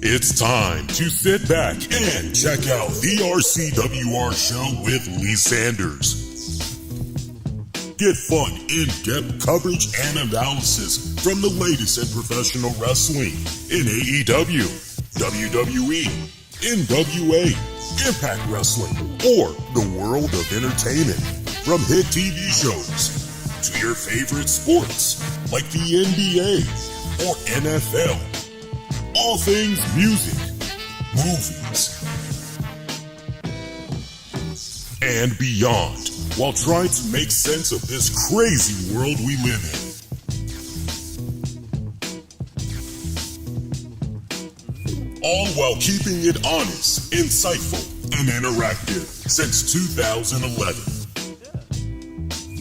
It's time to sit back and check out the RCWR show with Lee Sanders. Get fun, in-depth coverage and analysis from the latest in professional wrestling in AEW, WWE, NWA, Impact Wrestling, or the world of entertainment. From hit TV shows to your favorite sports like the NBA or NFL. All things music, movies, and beyond, while trying to make sense of this crazy world we live in. All while keeping it honest, insightful, and interactive since 2011.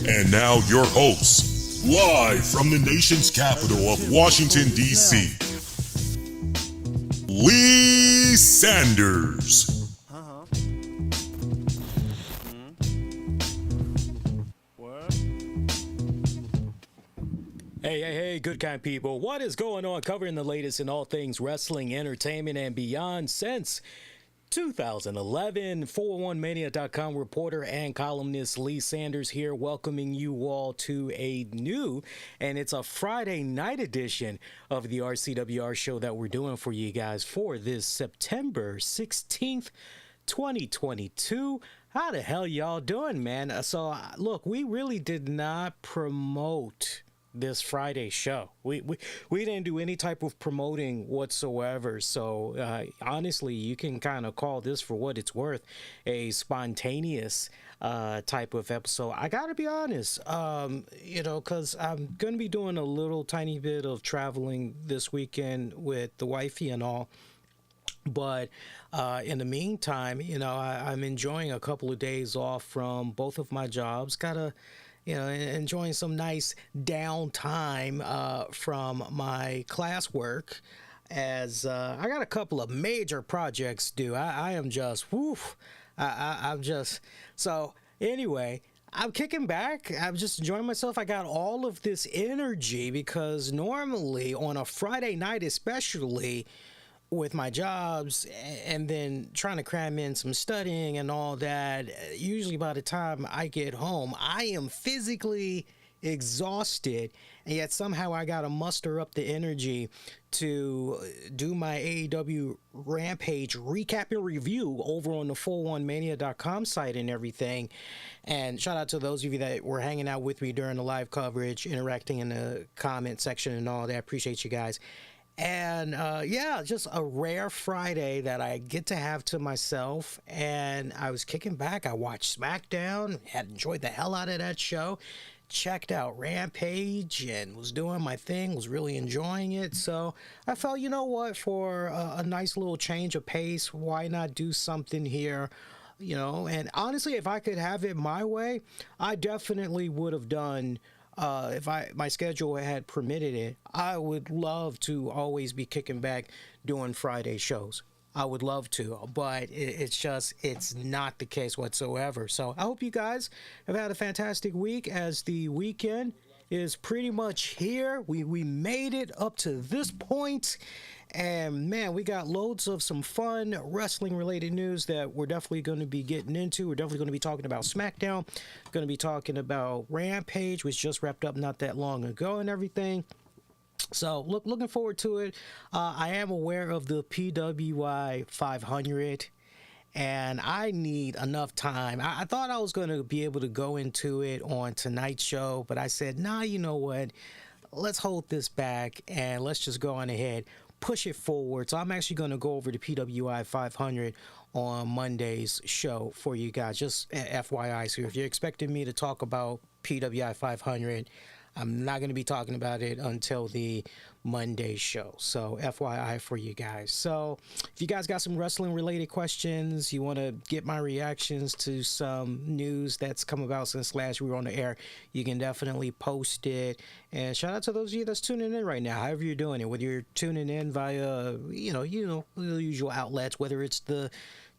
And now your hosts, live from the nation's capital of Washington, D.C., Lee Sanders. Hey, good kind people. What is going on? Covering the latest in all things wrestling, entertainment, and beyond since 2011. 401mania.com reporter and columnist Lee Sanders here, welcoming you all to a new, and it's a Friday night edition of the RCWR show that we're doing for you guys for this September 16th, 2022. How the hell y'all doing, man? So, look, we really did not promote this Friday show. We didn't do any type of promoting whatsoever. So honestly, you can kind of call this, for what it's worth, a spontaneous type of episode. I gotta be honest, because I'm gonna be doing a little tiny bit of traveling this weekend with the wifey and all. But in the meantime, I'm enjoying a couple of days off from both of my jobs. Enjoying some nice downtime from my classwork, as I got a couple of major projects due. I am just, I'm just, so anyway, I'm kicking back. I'm just enjoying myself. I got all of this energy because normally on a Friday night, especially with my jobs and then trying to cram in some studying and all that, usually by the time I get home, I am physically exhausted, and yet somehow I gotta muster up the energy to do my AEW Rampage recap and review over on the 401mania.com site and everything. And shout out to those of you that were hanging out with me during the live coverage, interacting in the comment section and all that. Appreciate you guys. And just a rare Friday that I get to have to myself. And I was kicking back. I watched SmackDown, had enjoyed the hell out of that show, checked out Rampage, and was doing my thing, was really enjoying it. So I felt, you know what, for a nice little change of pace, why not do something here? And honestly, if I could have it my way, I definitely would have done. If my schedule had permitted it, I would love to always be kicking back doing Friday shows. I would love to, but it's not the case whatsoever. So I hope you guys have had a fantastic week, as the weekend is pretty much here. We made it up to this point. And man, we got loads of some fun wrestling related news that we're definitely going to be getting into. We're definitely going to be talking about SmackDown, going to be talking about Rampage, which just wrapped up not that long ago and everything. So looking forward to it. I am aware of the PWI 500, and I need enough time. I thought I was going to be able to go into it on tonight's show, but I said, nah, you know what? Let's hold this back and let's just go on ahead, push it forward. So I'm actually going to go over the PWI 500 on Monday's show for you guys, just FYI. So if you're expecting me to talk about PWI 500, I'm not going to be talking about it until the Monday show. So FYI for you guys. So if you guys got some wrestling related questions, you want to get my reactions to some news that's come about since last we were on the air, you can definitely post it. And shout out to those of you that's tuning in right now, however you're doing it, whether you're tuning in via, the usual outlets, whether it's the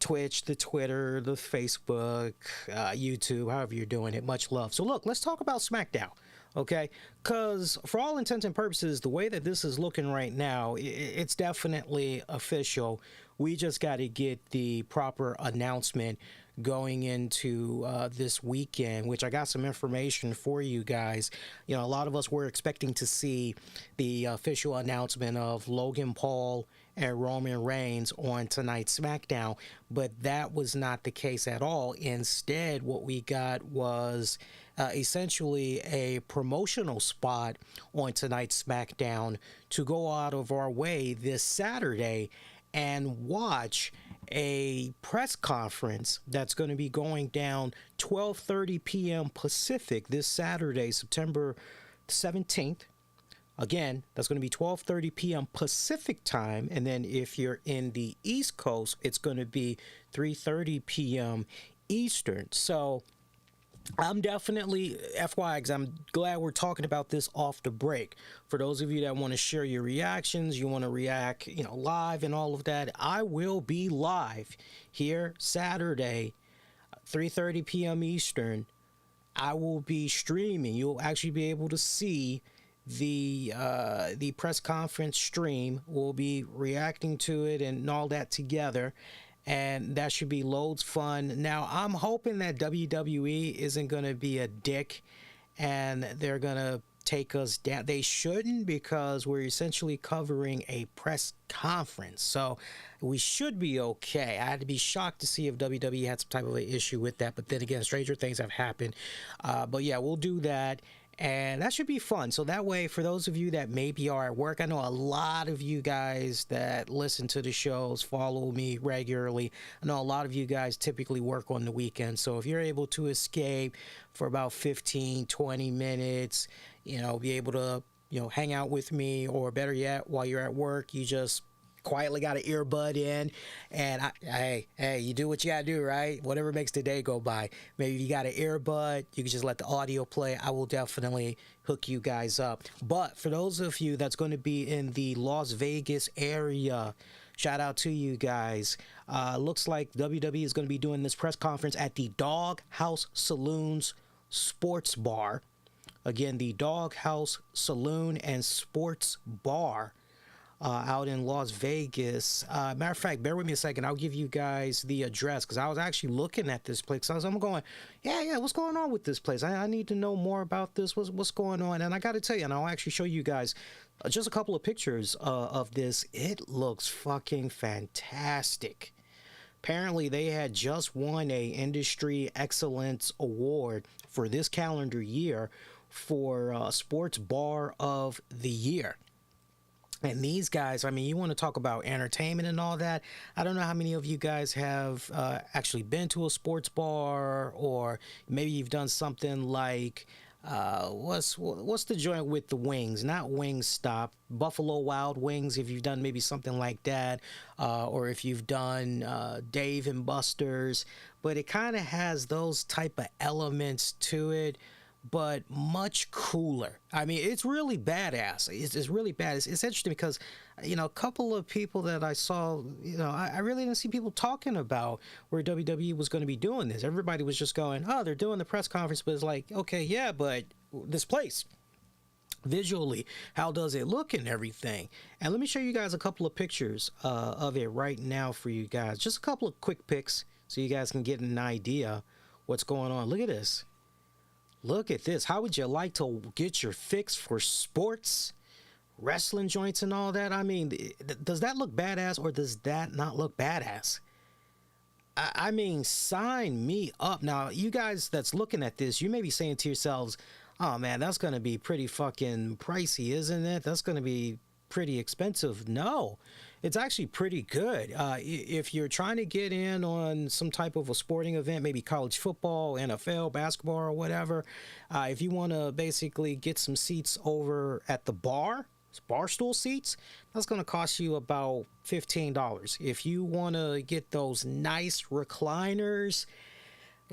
Twitch, the Twitter, the Facebook, YouTube, however you're doing it. Much love. So look, let's talk about SmackDown. Okay, because for all intents and purposes, the way that this is looking right now, it's definitely official. We just got to get the proper announcement going into this weekend, which I got some information for you guys. You know, a lot of us were expecting to see the official announcement of Logan Paul and Roman Reigns on tonight's SmackDown, but that was not the case at all. Instead, what we got was essentially a promotional spot on tonight's SmackDown to go out of our way this Saturday and watch a press conference that's going to be going down 12:30 p.m. Pacific this Saturday, September 17th. Again, that's going to be 12:30 p.m. Pacific time, and then if you're in the East Coast, it's going to be 3:30 p.m. Eastern. So I'm definitely, FYI, because I'm glad we're talking about this off the break. For those of you that want to share your reactions, you want to react, you know, live and all of that, I will be live here Saturday, 3:30 p.m. Eastern. I will be streaming. You'll actually be able to see the press conference stream. We'll be reacting to it and all that together. And that should be loads fun. Now, I'm hoping that WWE isn't going to be a dick and they're going to take us down. They shouldn't, because we're essentially covering a press conference. So we should be okay. I had to be shocked to see if WWE had some type of an issue with that. But then again, stranger things have happened. But yeah, we'll do that. And that should be fun. So that way, for those of you that maybe are at work, I know a lot of you guys that listen to the shows, follow me regularly. I know a lot of you guys typically work on the weekend. So if you're able to escape for about 15, 20 minutes, you know, be able to, you know, hang out with me, or better yet, while you're at work, you just quietly got an earbud in, and hey, you do what you gotta do, right? Whatever makes the day go by. Maybe you got an earbud, you can just let the audio play. I will definitely hook you guys up. But for those of you that's going to be in the Las Vegas area, shout out to you guys. Looks like WWE is going to be doing this press conference at the Dog House Saloons Sports Bar. Again, the Dog House Saloon and Sports Bar out in Las Vegas. Matter of fact, bear with me a second. I'll give you guys the address, because I was actually looking at this place. I'm going, yeah, what's going on with this place? I need to know more about this. What's going on? And I got to tell you, and I'll actually show you guys just a couple of pictures of this. It looks fucking fantastic. Apparently, they had just won a Industry Excellence Award for this calendar year for Sports Bar of the Year. And these guys, I mean, you want to talk about entertainment and all that. I don't know how many of you guys have actually been to a sports bar, or maybe you've done something like, what's the joint with the wings? Not Wingstop, Buffalo Wild Wings, if you've done maybe something like that, or if you've done Dave and Buster's. But it kind of has those type of elements to it, but much cooler. I mean, it's really badass. It's really bad. It's interesting because, you know, a couple of people that I saw, you know, I really didn't see people talking about where WWE was going to be doing this. Everybody was just going, oh, they're doing the press conference, but it's like, okay, yeah, but this place, visually, how does it look and everything? And let me show you guys a couple of pictures of it right now for you guys. Just a couple of quick pics so you guys can get an idea what's going on. Look at this. Look at this. How would you like to get your fix for sports, wrestling joints and all that? I mean, does that look badass, or does that not look badass? I mean, sign me up. Now, you guys that's looking at this, you may be saying to yourselves, oh man, that's going to be pretty fucking pricey, isn't it? That's going to be pretty expensive. No, it's actually pretty good. If you're trying to get in on some type of a sporting event, maybe college football, NFL, basketball, or whatever, if you want to basically get some seats over at the bar stool seats, that's going to cost you about $15. If you want to get those nice recliners,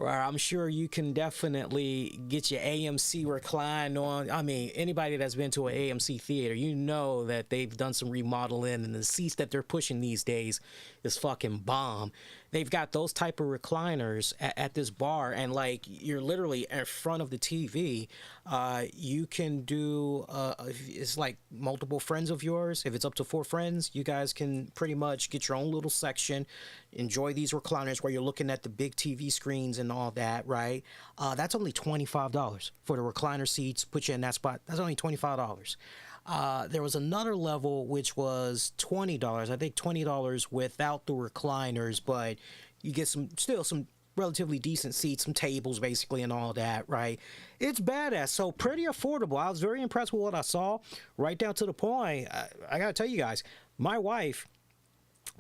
I'm sure you can definitely get your AMC recline on. I mean, anybody that's been to an AMC theater, you know that they've done some remodeling, and the seats that they're pushing these days is fucking bomb. they've got those type of recliners at this bar, and like you're literally in front of the TV. You can do it's like multiple friends of yours. If it's up to 4 friends, you guys can pretty much get your own little section, enjoy these recliners where you're looking at the big TV screens and all that, right? That's only $25 for the recliner seats. Put you in that spot. That's only $25. There was another level which was $20. I think $20 without the recliners, but you get some relatively decent seats, some tables basically, and all that, right? It's badass. So pretty affordable. I was very impressed with what I saw. Right down to the point, I gotta tell you guys, my wife,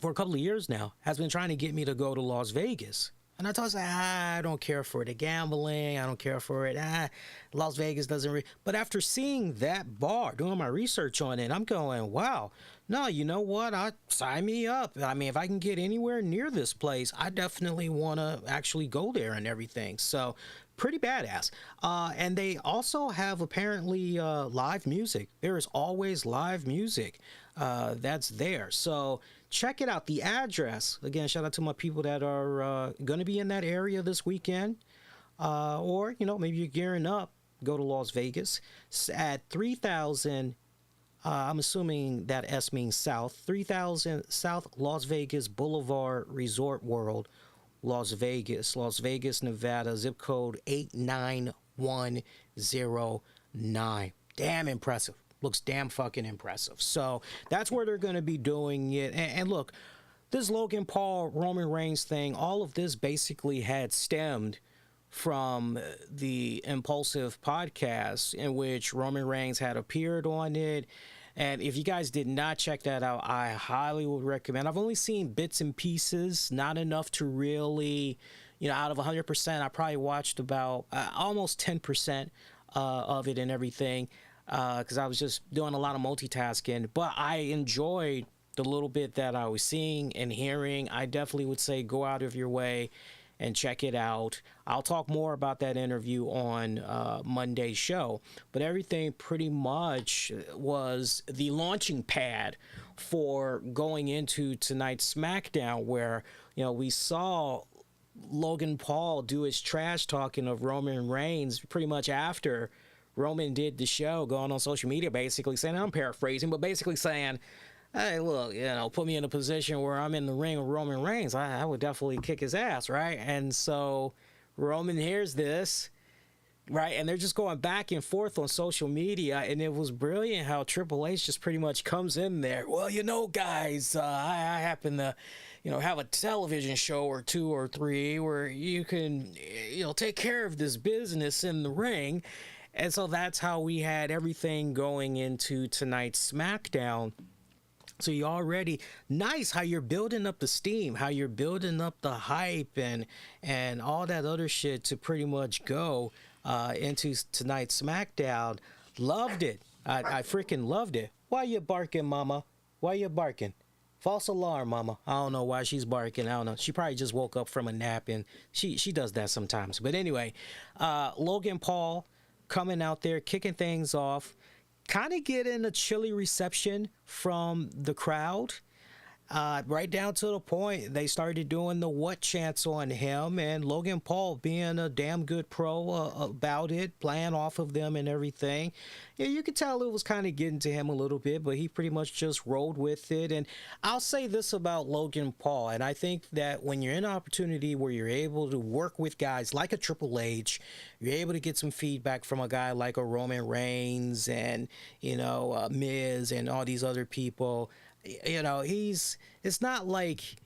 for a couple of years now, has been trying to get me to go to Las Vegas. And I told her, I don't care for the gambling. I don't care for it. Las Vegas doesn't But after seeing that bar, doing my research on it, I'm going, wow. No, you know what? Sign me up. I mean, if I can get anywhere near this place, I definitely want to actually go there and everything. So pretty badass. And they also have apparently live music. There is always live music that's there. So check it out. The address, again, shout out to my people that are going to be in that area this weekend. Or, you know, maybe you're gearing up, go to Las Vegas at 3000. I'm assuming that S means South. 3000 South Las Vegas Boulevard Resort World, Las Vegas, Nevada, zip code 89109. Damn impressive. Looks damn fucking impressive. So that's where they're going to be doing it. And look, this Logan Paul, Roman Reigns thing, all of this basically had stemmed from the Impulsive podcast in which Roman Reigns had appeared on it. And if you guys did not check that out, I highly would recommend. I've only seen bits and pieces, not enough to really, you know, out of 100%, I probably watched about almost 10% of it and everything, because I was just doing a lot of multitasking. But I enjoyed the little bit that I was seeing and hearing. I definitely would say go out of your way and check it out. I'll talk more about that interview on Monday's show, but everything pretty much was the launching pad for going into tonight's SmackDown, where, you know, we saw Logan Paul do his trash talking of Roman Reigns pretty much after Roman did the show, going on social media basically saying, I'm paraphrasing, but basically saying, hey, look, you know, put me in a position where I'm in the ring with Roman Reigns, I would definitely kick his ass, right? And so Roman hears this, right? And they're just going back and forth on social media, and it was brilliant how Triple H just pretty much comes in there. Well, you know, guys, I happen to, you know, have a television show or 2 or 3 where you can, you know, take care of this business in the ring. And so that's how we had everything going into tonight's SmackDown. So you already, nice how you're building up the steam, how you're building up the hype and all that other shit to pretty much go into tonight's SmackDown. Loved it. I freaking loved it. Why you barking, mama? Why you barking? False alarm, mama. I don't know why she's barking. I don't know. She probably just woke up from a nap, and she does that sometimes. But anyway, Logan Paul coming out there, kicking things off, kind of getting a chilly reception from the crowd. Right down to the point, they started doing the what chants on him, and Logan Paul being a damn good pro about it, playing off of them and everything. Yeah, you could tell it was kind of getting to him a little bit, but he pretty much just rolled with it. And I'll say this about Logan Paul, and I think that when you're in an opportunity where you're able to work with guys like a Triple H, you're able to get some feedback from a guy like a Roman Reigns and, you know, Miz and all these other people. You know, it's not like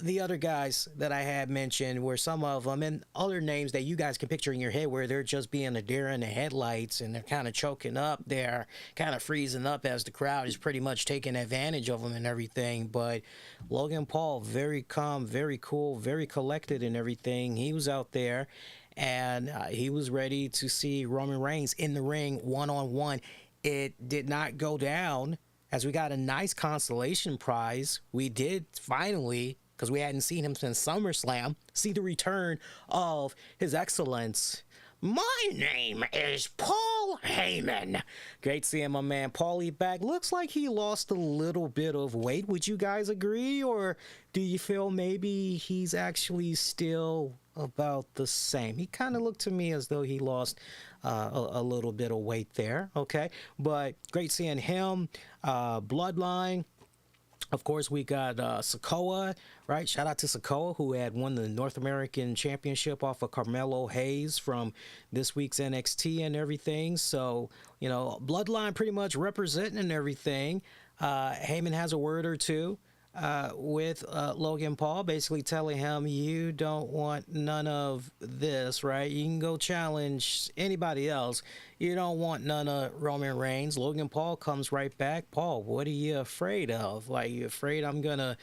the other guys that I had mentioned, where some of them and other names that you guys can picture in your head, where they're just being a deer in the headlights and they're kind of choking up, they're kind of freezing up as the crowd is pretty much taking advantage of them and everything. But Logan Paul, very calm, very cool, very collected and everything. He was out there and he was ready to see Roman Reigns in the ring one-on-one. It did not go down, as we got a nice consolation prize. We did finally, because we hadn't seen him since SummerSlam, see the return of His Excellence. My name is Paul Heyman. Great seeing my man Paulie back. Looks like he lost a little bit of weight. Would you guys agree, or do you feel maybe he's actually still about the same? He kind of looked to me as though he lost a little bit of weight there. Okay, but great seeing him. Bloodline. Of course, we got Sikoa, right? Shout out to Sikoa, who had won the North American Championship off of Carmelo Hayes from this week's NXT and everything. So, you know, Bloodline pretty much representing and everything. Heyman has a word or two with Logan Paul, basically telling him, you don't want none of this, right? You can go challenge anybody else. You don't want none of Roman Reigns. Logan Paul comes right back. Paul, what are you afraid of? Like, you afraid I'm going to,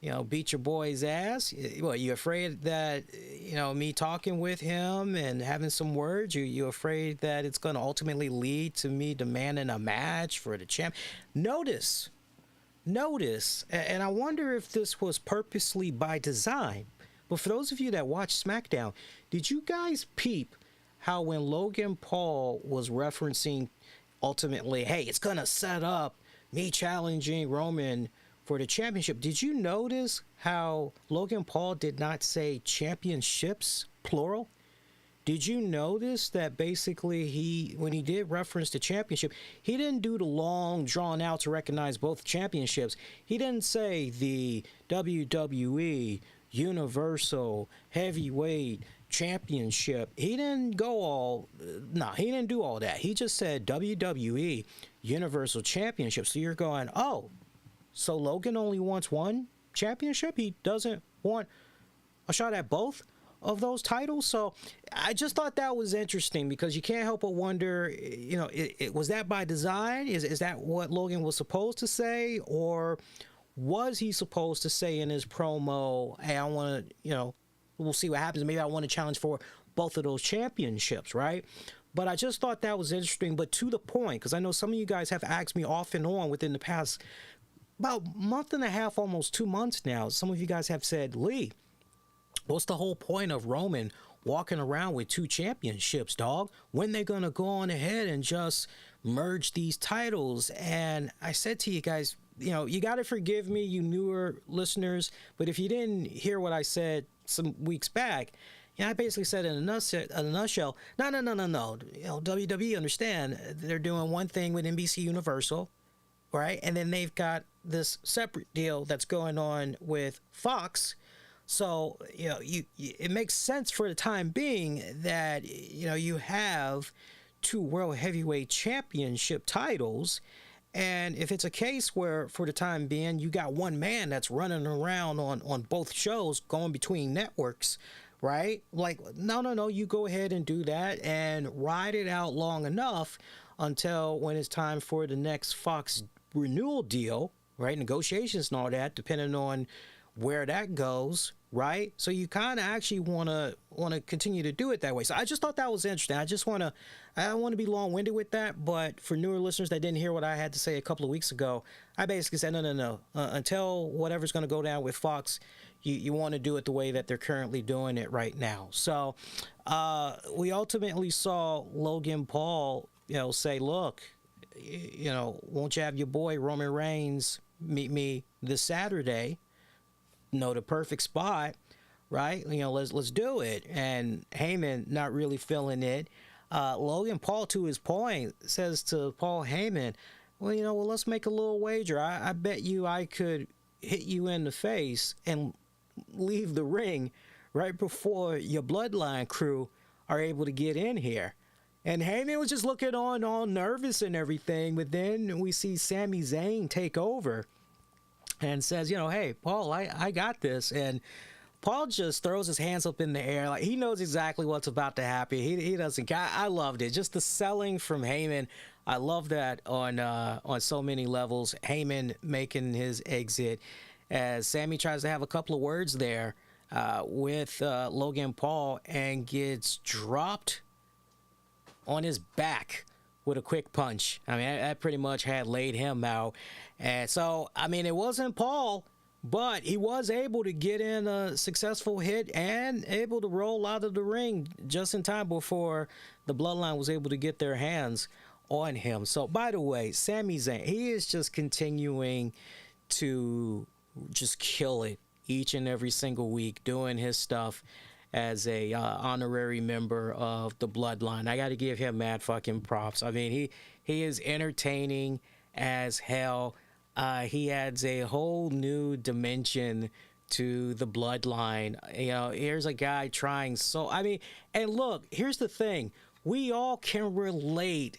you know, beat your boy's ass? What, you afraid that, you know, me talking with him and having some words, you afraid that it's going to ultimately lead to me demanding a match for the champ? Notice, and I wonder if this was purposely by design, but for those of you that watch SmackDown, did you guys peep how when Logan Paul was referencing ultimately, hey, it's going to set up me challenging Roman for the championship, did you notice how Logan Paul did not say championships, plural? Did you notice that basically when he did reference the championship, he didn't do the long drawn out to recognize both championships. He didn't say the WWE Universal Heavyweight Championship. He didn't he didn't do all that. He just said WWE Universal Championship. So you're going, oh, so Logan only wants one championship? He doesn't want a shot at both of those titles? So I just thought that was interesting, because you can't help but wonder, you know, was that by design? Is that what Logan was supposed to say? Or was he supposed to say in his promo, hey, I want to, you know, we'll see what happens. Maybe I want to challenge for both of those championships, right? But I just thought that was interesting. But to the point, because I know some of you guys have asked me off and on within the past about month and a half, almost 2 months now. Some of you guys have said, Lee, what's the whole point of Roman walking around with 2 championships, dog? When they gonna go on ahead and just merge these titles? And I said to you guys, you know, you gotta forgive me, you newer listeners, but if you didn't hear what I said some weeks back, you know, I basically said in a nutshell, no. You know, WWE, understand, they're doing one thing with NBC Universal, right? And then they've got this separate deal that's going on with Fox. So, you know, it makes sense for the time being that, you know, you have 2 World Heavyweight Championship titles. And if it's a case where, for the time being, you got one man that's running around on both shows, going between networks, right? Like, no, you go ahead and do that and ride it out long enough until when it's time for the next Fox renewal deal, right? Negotiations and all that, depending on where that goes, right? So you kind of actually want to continue to do it that way. So I just thought that was interesting. I don't want to be long-winded with that, but for newer listeners that didn't hear what I had to say a couple of weeks ago, I basically said, no. Until whatever's going to go down with Fox, you want to do it the way that they're currently doing it right now. So we ultimately saw Logan Paul, you know, say, look, you know, won't you have your boy Roman Reigns meet me this Saturday? Know the perfect spot, right? You know, let's do it. And Heyman not really feeling it. Logan Paul, to his point, says to Paul Heyman, well, let's make a little wager. I bet you I could hit you in the face and leave the ring right before your Bloodline crew are able to get in here. And Heyman was just looking on all nervous and everything, but then we see Sami Zayn take over and says, hey, Paul, I got this. And Paul just throws his hands up in the air. Like, he knows exactly what's about to happen. He doesn't. I loved it. Just the selling from Heyman. I love that on so many levels. Heyman making his exit as Sami tries to have a couple of words there with Logan Paul and gets dropped on his back with a quick punch. I mean, that pretty much had laid him out. And so, I mean, it wasn't Paul, But he was able to get in a successful hit and able to roll out of the ring just in time before the Bloodline was able to get their hands on him. So, by the way, Sami Zayn, he is just continuing to just kill it each and every single week, doing his stuff as a honorary member of the Bloodline. I got to give him mad fucking props. I mean, he is entertaining as hell. He adds a whole new dimension to the Bloodline. You know, here's a guy trying so... I mean, and look, here's the thing. We all can relate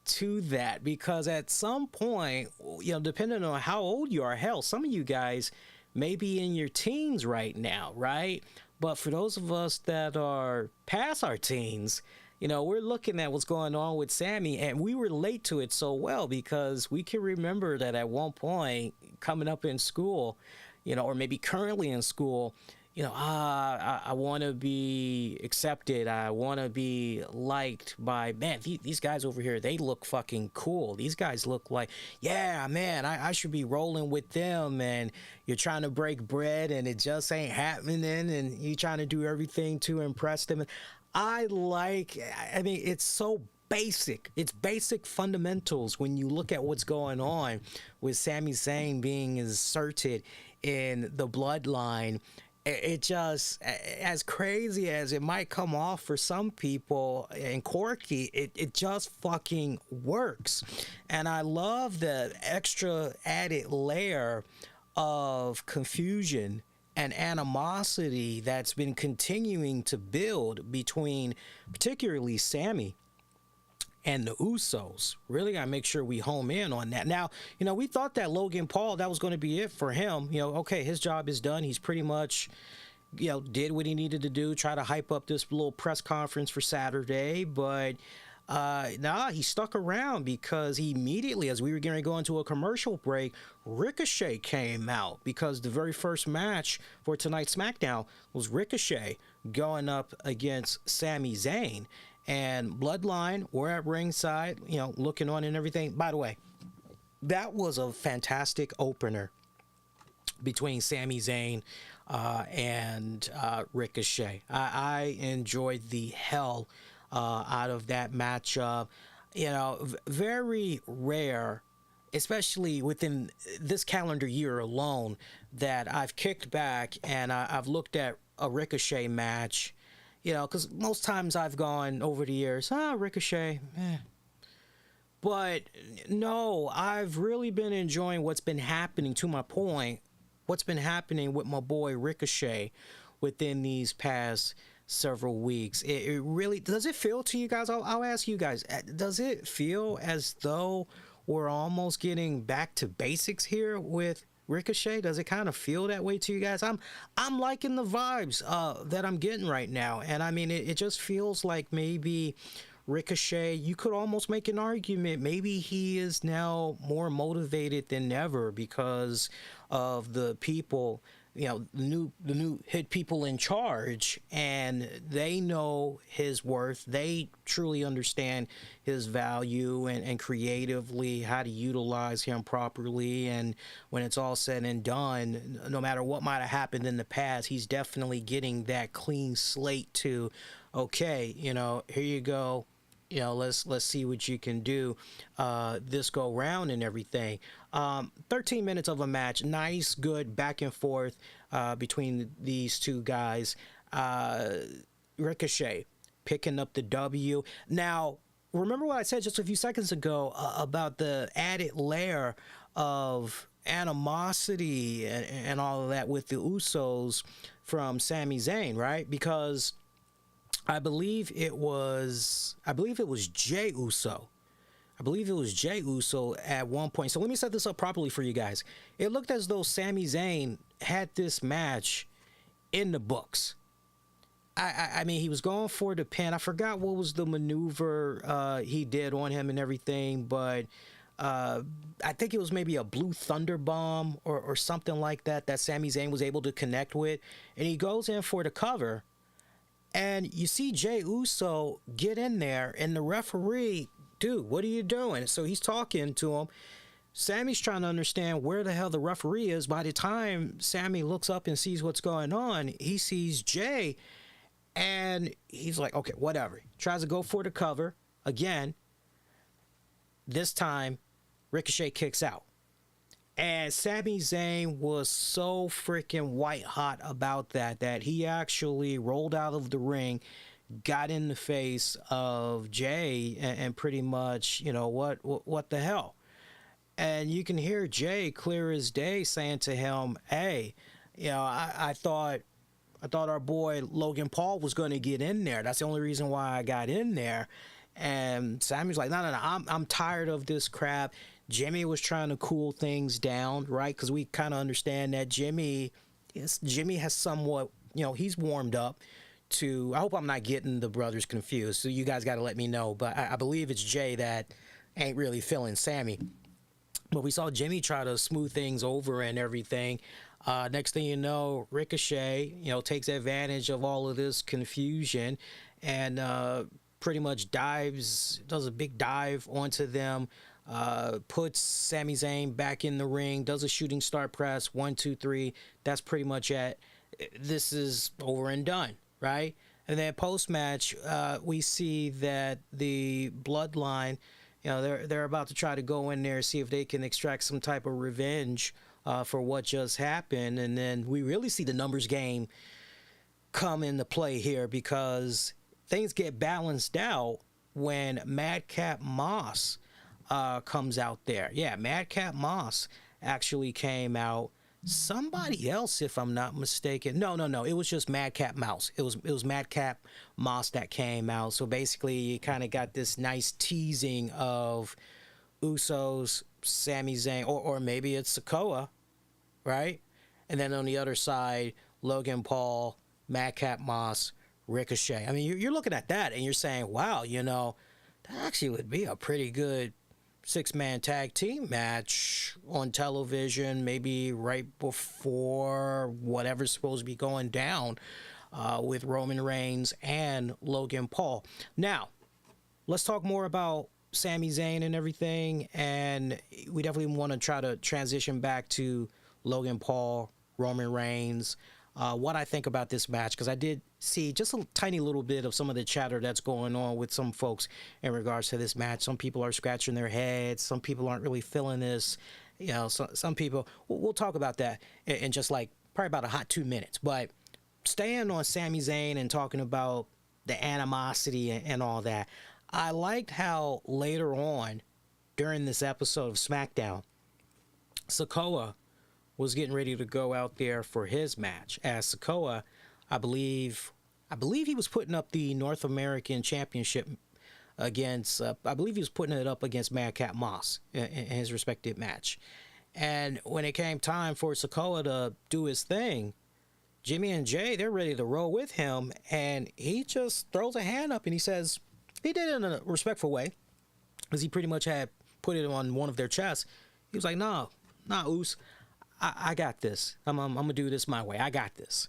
to that because at some point, you know, depending on how old you are, hell, some of you guys may be in your teens right now, right? But for those of us that are past our teens, you know, we're looking at what's going on with Sami, and we relate to it so well because we can remember that at one point coming up in school, you know, or maybe currently in school, you know, I want to be accepted. I want to be liked by, man, these guys over here, they look fucking cool. These guys look like, yeah, man, I should be rolling with them. And you're trying to break bread and it just ain't happening. And you're trying to do everything to impress them. I mean, it's so basic. It's basic fundamentals when you look at what's going on with Sami Zayn being inserted in the Bloodline. It just, as crazy as it might come off for some people and quirky, it just fucking works. And I love the extra added layer of confusion and animosity that's been continuing to build between particularly Sami and the Usos. Really gotta make sure we home in on that. Now, you know, we thought that Logan Paul, that was going to be it for him. You know, okay, his job is done. He's pretty much, you know, did what he needed to do, try to hype up this little press conference for Saturday. But he stuck around because he immediately, as we were going to go into a commercial break, Ricochet came out because the very first match for tonight's SmackDown was Ricochet going up against Sami Zayn. And Bloodline were at ringside, you know, looking on and everything. By the way, that was a fantastic opener between Sami Zayn and Ricochet. I enjoyed the hell out of that matchup. You know, very rare, especially within this calendar year alone, that I've kicked back and I've looked at a Ricochet match. You know, because most times I've gone over the years, Ricochet, But no, I've really been enjoying what's been happening, to my point, what's been happening with my boy Ricochet within these past several weeks. It really, does it feel to you guys, I'll ask you guys, does it feel as though we're almost getting back to basics here with Ricochet? Does it kind of feel that way to you guys? I'm liking the vibes that I'm getting right now. And I mean, it just feels like maybe Ricochet, you could almost make an argument, maybe he is now more motivated than ever because of the people, you know, the new hit people in charge, and they know his worth. They truly understand his value and creatively how to utilize him properly. And when it's all said and done, no matter what might have happened in the past, he's definitely getting that clean slate to, okay, you know, here you go. You know, let's see what you can do this go round and everything. 13 minutes of a match, nice, good back and forth between these two guys. Ricochet picking up the W. Now, remember what I said just a few seconds ago about the added layer of animosity and all of that with the Usos from Sami Zayn, right? Because I believe it was Jey Uso. I believe it was Jey Uso at one point. So let me set this up properly for you guys. It looked as though Sami Zayn had this match in the books. I mean, he was going for the pin. I forgot what was the maneuver he did on him and everything, but I think it was maybe a Blue Thunder Bomb or something like that Sami Zayn was able to connect with. And he goes in for the cover. And you see Jey Uso get in there, and the referee, dude, what are you doing? So he's talking to him. Sammy's trying to understand where the hell the referee is. By the time Sammy looks up and sees what's going on, he sees Jay, and he's like, okay, whatever. Tries to go for the cover again. This time, Ricochet kicks out. And Sami Zayn was so freaking white hot about that he actually rolled out of the ring, got in the face of Jay, and pretty much, you know, what the hell? And you can hear Jay clear as day saying to him, hey, you know, I thought our boy Logan Paul was going to get in there. That's the only reason why I got in there. And Sammy's like, no, I'm tired of this crap. Jimmy was trying to cool things down, right? Because we kind of understand that Jimmy has somewhat, you know, he's warmed up to, I hope I'm not getting the brothers confused, so you guys got to let me know, but I believe it's Jay that ain't really feeling Sammy. But we saw Jimmy try to smooth things over and everything. Next thing you know, Ricochet, you know, takes advantage of all of this confusion and pretty much does a big dive onto them. Puts Sami Zayn back in the ring, does a shooting star press, 1, 2, 3. That's pretty much it. This is over and done, right? And then post-match, we see that the Bloodline, you know, they're about to try to go in there, see if they can extract some type of revenge for what just happened. And then we really see the numbers game come into play here, because things get balanced out when Madcap Moss comes out there. Yeah, Madcap Moss actually came out. Somebody else, if I'm not mistaken. No. It was just Madcap Mouse. It was Madcap Moss that came out. So basically, you kind of got this nice teasing of Usos, Sami Zayn, or maybe it's Sikoa, right? And then on the other side, Logan Paul, Madcap Moss, Ricochet. I mean, you're looking at that and you're saying, wow, you know, that actually would be a pretty good 6-man tag team match on television, maybe right before whatever's supposed to be going down with Roman Reigns and Logan Paul. Now, let's talk more about Sami Zayn and everything, and we definitely want to try to transition back to Logan Paul, Roman Reigns, what I think about this match, because I did see just a tiny little bit of some of the chatter that's going on with some folks in regards to this match. Some people are scratching their heads. Some people aren't really feeling this. You know, some people, we'll talk about that in just like probably about a hot 2 minutes. But staying on Sami Zayn and talking about the animosity and all that, I liked how later on during this episode of SmackDown, Sikoa was getting ready to go out there for his match. As Sikoa, I believe he was putting up the North American Championship against, I believe he was putting it up against Madcap Moss in his respective match. And when it came time for Sikoa to do his thing, Jimmy and Jay, they're ready to roll with him, and he just throws a hand up and he says, he did it in a respectful way, because he pretty much had put it on one of their chests. He was like, nah, Oos, I got this. I'm going to do this my way. I got this.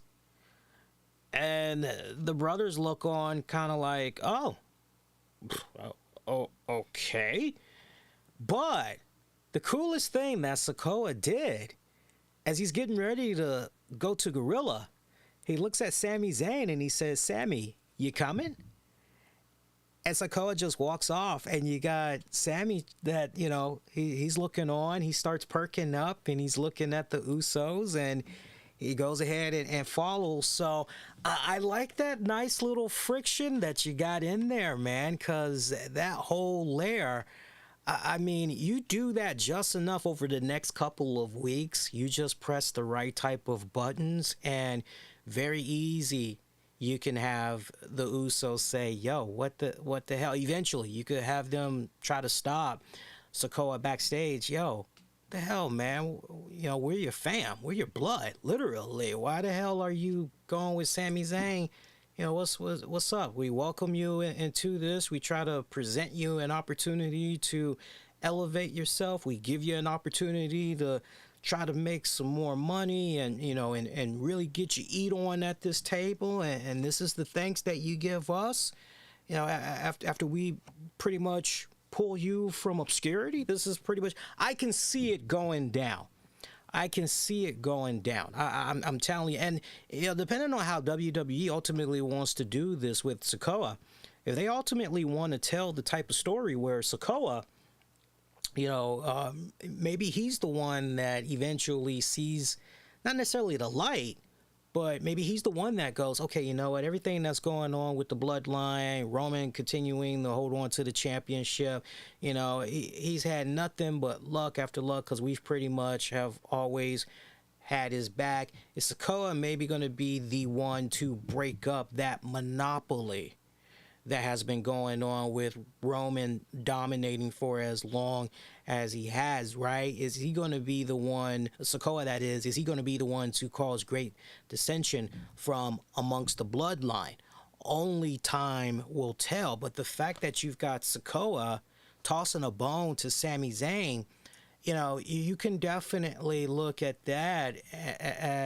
And the brothers look on kind of like, oh, okay. But the coolest thing that Sikoa did, as he's getting ready to go to Gorilla, he looks at Sami Zayn and he says, Sammy, you coming? And Sikoa just walks off, and you got Sammy that, you know, he's looking on. He starts perking up, and he's looking at the Usos, and he goes ahead and follows. So I like that nice little friction that you got in there, man, because that whole layer, I mean, you do that just enough over the next couple of weeks. You just press the right type of buttons, and very easy, you can have the Usos say, yo, what the hell? Eventually, you could have them try to stop Sikoa backstage. Yo, the hell, man? You know, we're your fam. We're your blood, literally. Why the hell are you going with Sami Zayn? You know, what's up? We welcome you into this. We try to present you an opportunity to elevate yourself. We give you an opportunity to try to make some more money and, you know, and really get you eat on at this table. And this is the thanks that you give us, you know, after we pretty much pull you from obscurity. This is pretty much, I can see it going down. I can see it going down. I'm telling you. And, you know, depending on how WWE ultimately wants to do this with Sikoa, if they ultimately want to tell the type of story where Sikoa, you know, maybe he's the one that eventually sees, not necessarily the light, but maybe he's the one that goes, okay, you know what, everything that's going on with the bloodline, Roman continuing to hold on to the championship, you know, he's had nothing but luck after luck because we've pretty much have always had his back. Is Sikoa maybe going to be the one to break up that monopoly that has been going on with Roman dominating for as long as he has, right? Is he going to be the one, Sikoa that is he going to be the one to cause great dissension from amongst the bloodline? Only time will tell. But the fact that you've got Sikoa tossing a bone to Sami Zayn, you know, you can definitely look at that,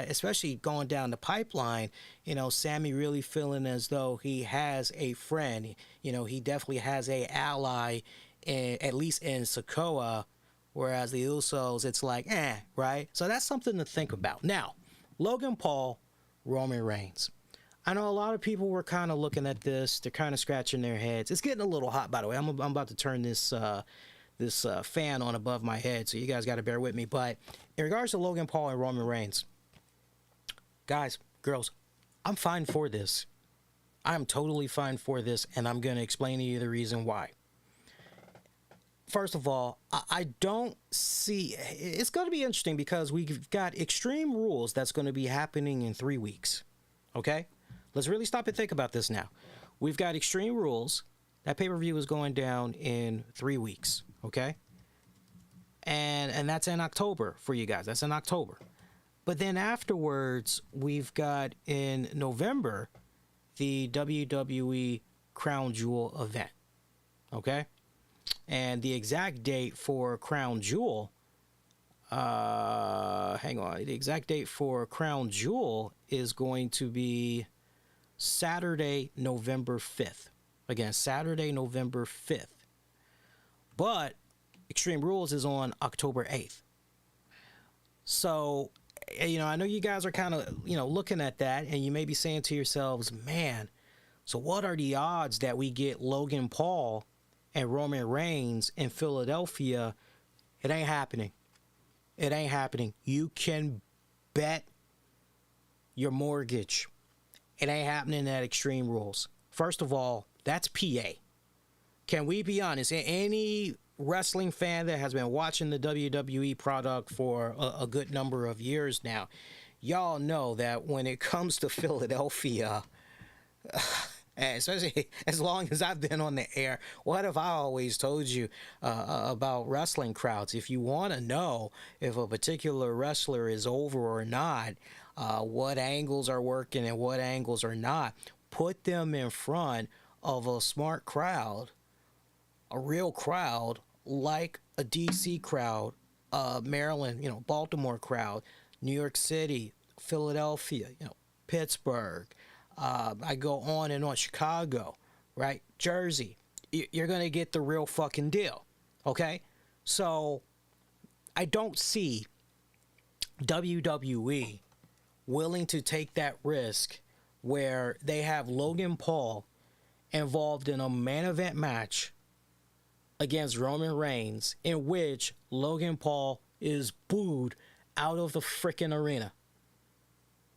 especially going down the pipeline. You know, Sammy really feeling as though he has a friend. You know, he definitely has a ally, at least in Sikoa, whereas the Usos, it's like, right? So that's something to think about. Now, Logan Paul, Roman Reigns. I know a lot of people were kind of looking at this. They're kind of scratching their heads. It's getting a little hot, by the way. I'm about to turn this fan on above my head, so you guys got to bear with me. But in regards to Logan Paul and Roman Reigns, guys, girls, I'm fine for this. I'm totally fine for this, and I'm going to explain to you the reason why. First of all, I don't see, it's going to be interesting because we've got Extreme Rules that's going to be happening in 3 weeks. Okay? Let's really stop and think about this now. We've got Extreme Rules. That pay-per-view is going down in 3 weeks. Okay? And that's in October for you guys. That's in October. But then afterwards, we've got in November the WWE Crown Jewel event. Okay? And the exact date for Crown Jewel, hang on. The exact date for Crown Jewel is going to be Saturday, November 5th. Again, Saturday, November 5th. But Extreme Rules is on October 8th. So, you know, I know you guys are kind of, you know, looking at that, and you may be saying to yourselves, man, so what are the odds that we get Logan Paul and Roman Reigns in Philadelphia? It ain't happening. It ain't happening. You can bet your mortgage. It ain't happening at Extreme Rules. First of all, that's PA. Can we be honest? Any wrestling fan that has been watching the WWE product for a good number of years now, y'all know that when it comes to Philadelphia, especially as long as I've been on the air, what have I always told you about wrestling crowds? If you want to know if a particular wrestler is over or not, what angles are working and what angles are not, put them in front of a smart crowd, a real crowd, like a DC crowd, Maryland, you know, Baltimore crowd, New York City, Philadelphia, you know, Pittsburgh. I go on and on, Chicago, right? Jersey. You're going to get the real fucking deal. Okay? So I don't see WWE willing to take that risk where they have Logan Paul involved in a main event match against Roman Reigns, in which Logan Paul is booed out of the freaking arena.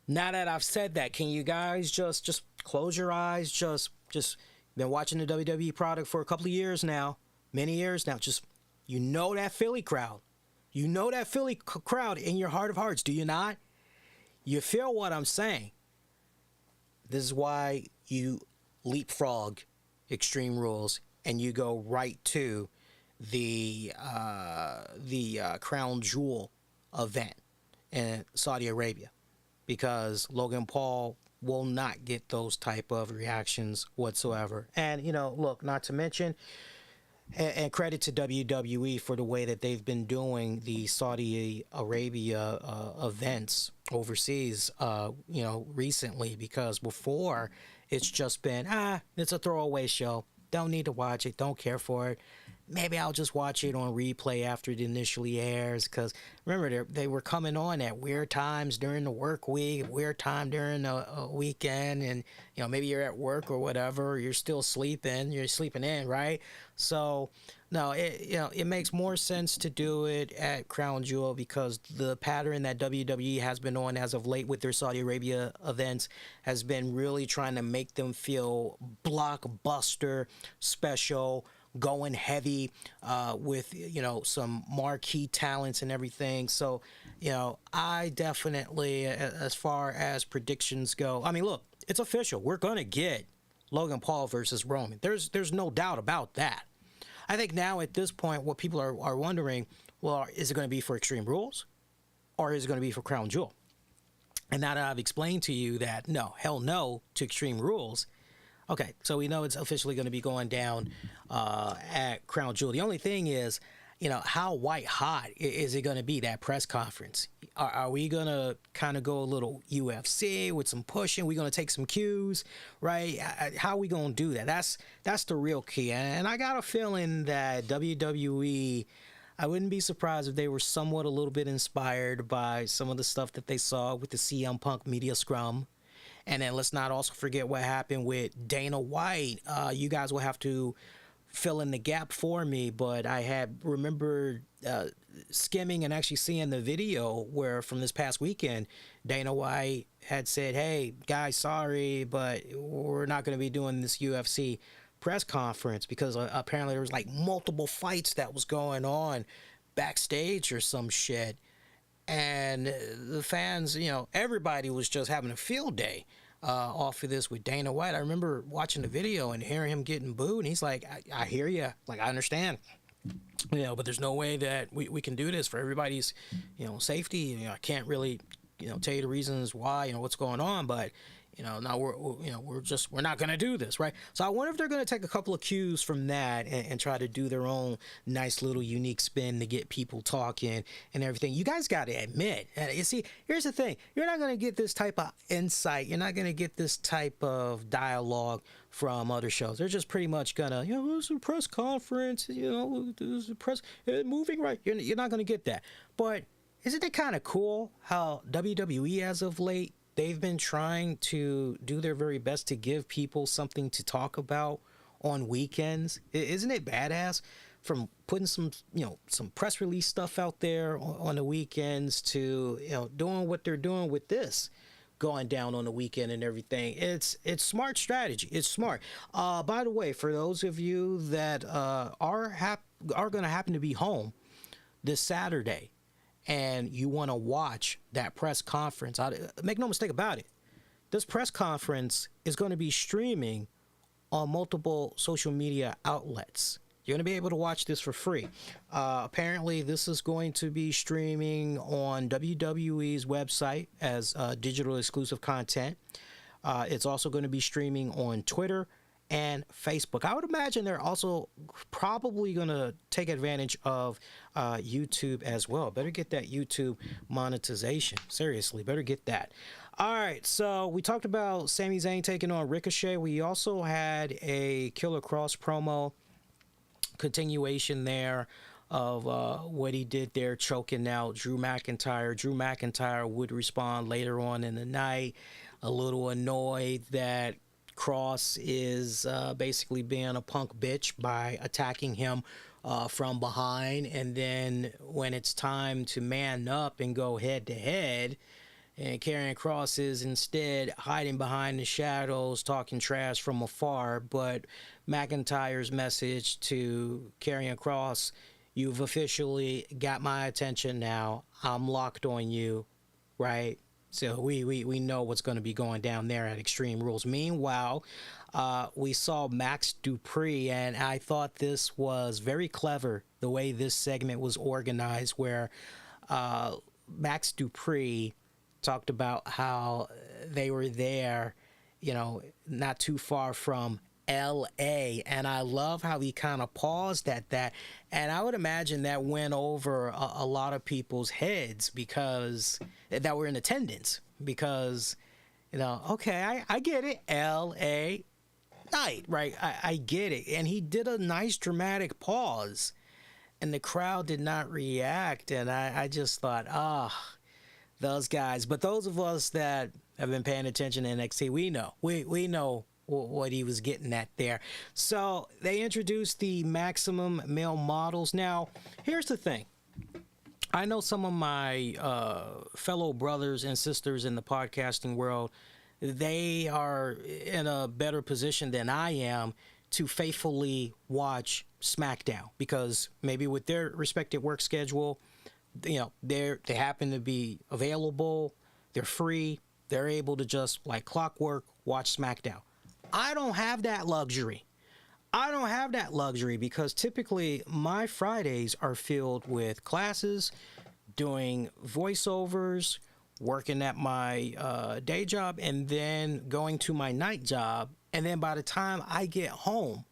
Now that I've said that, can you guys just close your eyes? Just been watching the WWE product for a couple of years now, many years now. Just, you know that Philly crowd. You know that Philly crowd in your heart of hearts, do you not? You feel what I'm saying? This is why you leapfrog Extreme Rules and you go right to the Crown Jewel event in Saudi Arabia, because Logan Paul will not get those type of reactions whatsoever. And, you know, look, not to mention, and credit to WWE for the way that they've been doing the Saudi Arabia events overseas, you know, recently, because before it's just been, it's a throwaway show. Don't need to watch it. Don't care for it. maybe I'll just watch it on replay after it initially airs. Because remember, they were coming on at weird times during the work week, weird time during a weekend, and maybe you're at work or whatever, you're still sleeping, you're sleeping in, right? So no, it makes more sense to do it at Crown Jewel, because the pattern that WWE has been on as of late with their Saudi Arabia events has been really trying to make them feel blockbuster, special, going heavy with some marquee talents and everything. So I definitely, as far as predictions go, I mean, look, it's official. We're gonna get Logan Paul versus Roman. There's no doubt about that. I think now at this point, what people are wondering, well, is it going to be for Extreme Rules, or is it going to be for Crown Jewel? And now that I've explained to you that no, hell no to Extreme Rules, okay, so we know it's officially going to be going down at Crown Jewel. The only thing is, how white hot is it going to be, that press conference? Are we going to kind of go a little UFC with some pushing? We're going to take some cues, right? How are we going to do that? That's the real key. And I got a feeling that WWE, I wouldn't be surprised if they were somewhat a little bit inspired by some of the stuff that they saw with the CM Punk media scrum. And then let's not also forget what happened with Dana White. You guys will have to fill in the gap for me, but I had remembered skimming and actually seeing the video where from this past weekend, Dana White had said, hey, guys, sorry, but we're not going to be doing this UFC press conference because apparently there was like multiple fights that was going on backstage or some shit. And the fans, everybody was just having a field day off of this with Dana White. I remember watching the video and hearing him getting booed, and he's like, I hear you, like, I understand, but there's no way that we can do this for everybody's, safety. I can't really, tell you the reasons why, what's going on, but now we're not going to do this, right? So I wonder if they're going to take a couple of cues from that and try to do their own nice little unique spin to get people talking and everything. You guys got to admit, you see, here's the thing. You're not going to get this type of insight. You're not going to get this type of dialogue from other shows. They're just pretty much going to, this is a press conference, this is a press, moving right. You're not going to get that. But isn't it kind of cool how WWE as of late, they've been trying to do their very best to give people something to talk about on weekends? Isn't it badass? From putting some press release stuff out there on the weekends to, doing what they're doing with this going down on the weekend and everything. It's smart strategy. It's smart. By the way, for those of you that are going to happen to be home this Saturday, and you want to watch that press conference, make no mistake about it, this press conference is going to be streaming on multiple social media outlets. You're going to be able to watch this for free. Apparently, this is going to be streaming on WWE's website as digital exclusive content. It's also going to be streaming on Twitter and Facebook. I would imagine they're also probably going to take advantage of YouTube as well. Better get that YouTube monetization. Seriously, better get that. All right, so we talked about Sami Zayn taking on Ricochet. We also had a Killer Cross promo continuation there of what he did there, choking out Drew McIntyre. Drew McIntyre would respond later on in the night, a little annoyed that Cross is basically being a punk bitch by attacking him from behind, and then when it's time to man up and go head to head, and Karrion Kross is instead hiding behind the shadows talking trash from afar. But McIntyre's message to Karrion Kross, you've officially got my attention now, I'm locked on you, right? So we know what's going to be going down there at Extreme Rules. Meanwhile, we saw Max Dupree, and I thought this was very clever, the way this segment was organized, where Max Dupree talked about how they were there, not too far from LA, and I love how he kind of paused at that, and I would imagine that went over a lot of people's heads because that were in attendance, because okay, I get it, LA, night, right? I get it. And he did a nice dramatic pause, and the crowd did not react. And I just thought, those guys. But those of us that have been paying attention to NXT, we know. We know what he was getting at there. So they introduced the maximum male models. Now, here's the thing. I know some of my fellow brothers and sisters in the podcasting world, they are in a better position than I am to faithfully watch SmackDown, because maybe with their respective work schedule, you know, they happen to be available, they're free, they're able to just like clockwork watch SmackDown. I don't have that luxury. Because typically my Fridays are filled with classes, doing voiceovers, working at my day job, and then going to my night job. And then by the time I get home,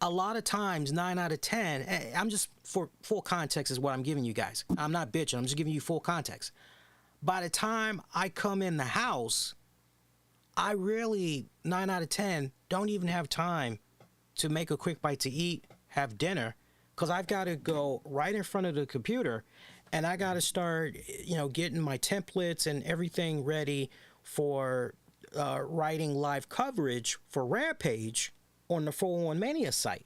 a lot of times, 9 out of 10, I'm just, for full context is what I'm giving you guys. I'm not bitching. I'm just giving you full context. By the time I come in the house, I really, 9 out of 10, don't even have time to make a quick bite to eat, have dinner, because I've got to go right in front of the computer, and I got to start, getting my templates and everything ready for writing live coverage for Rampage on the 401 Mania site.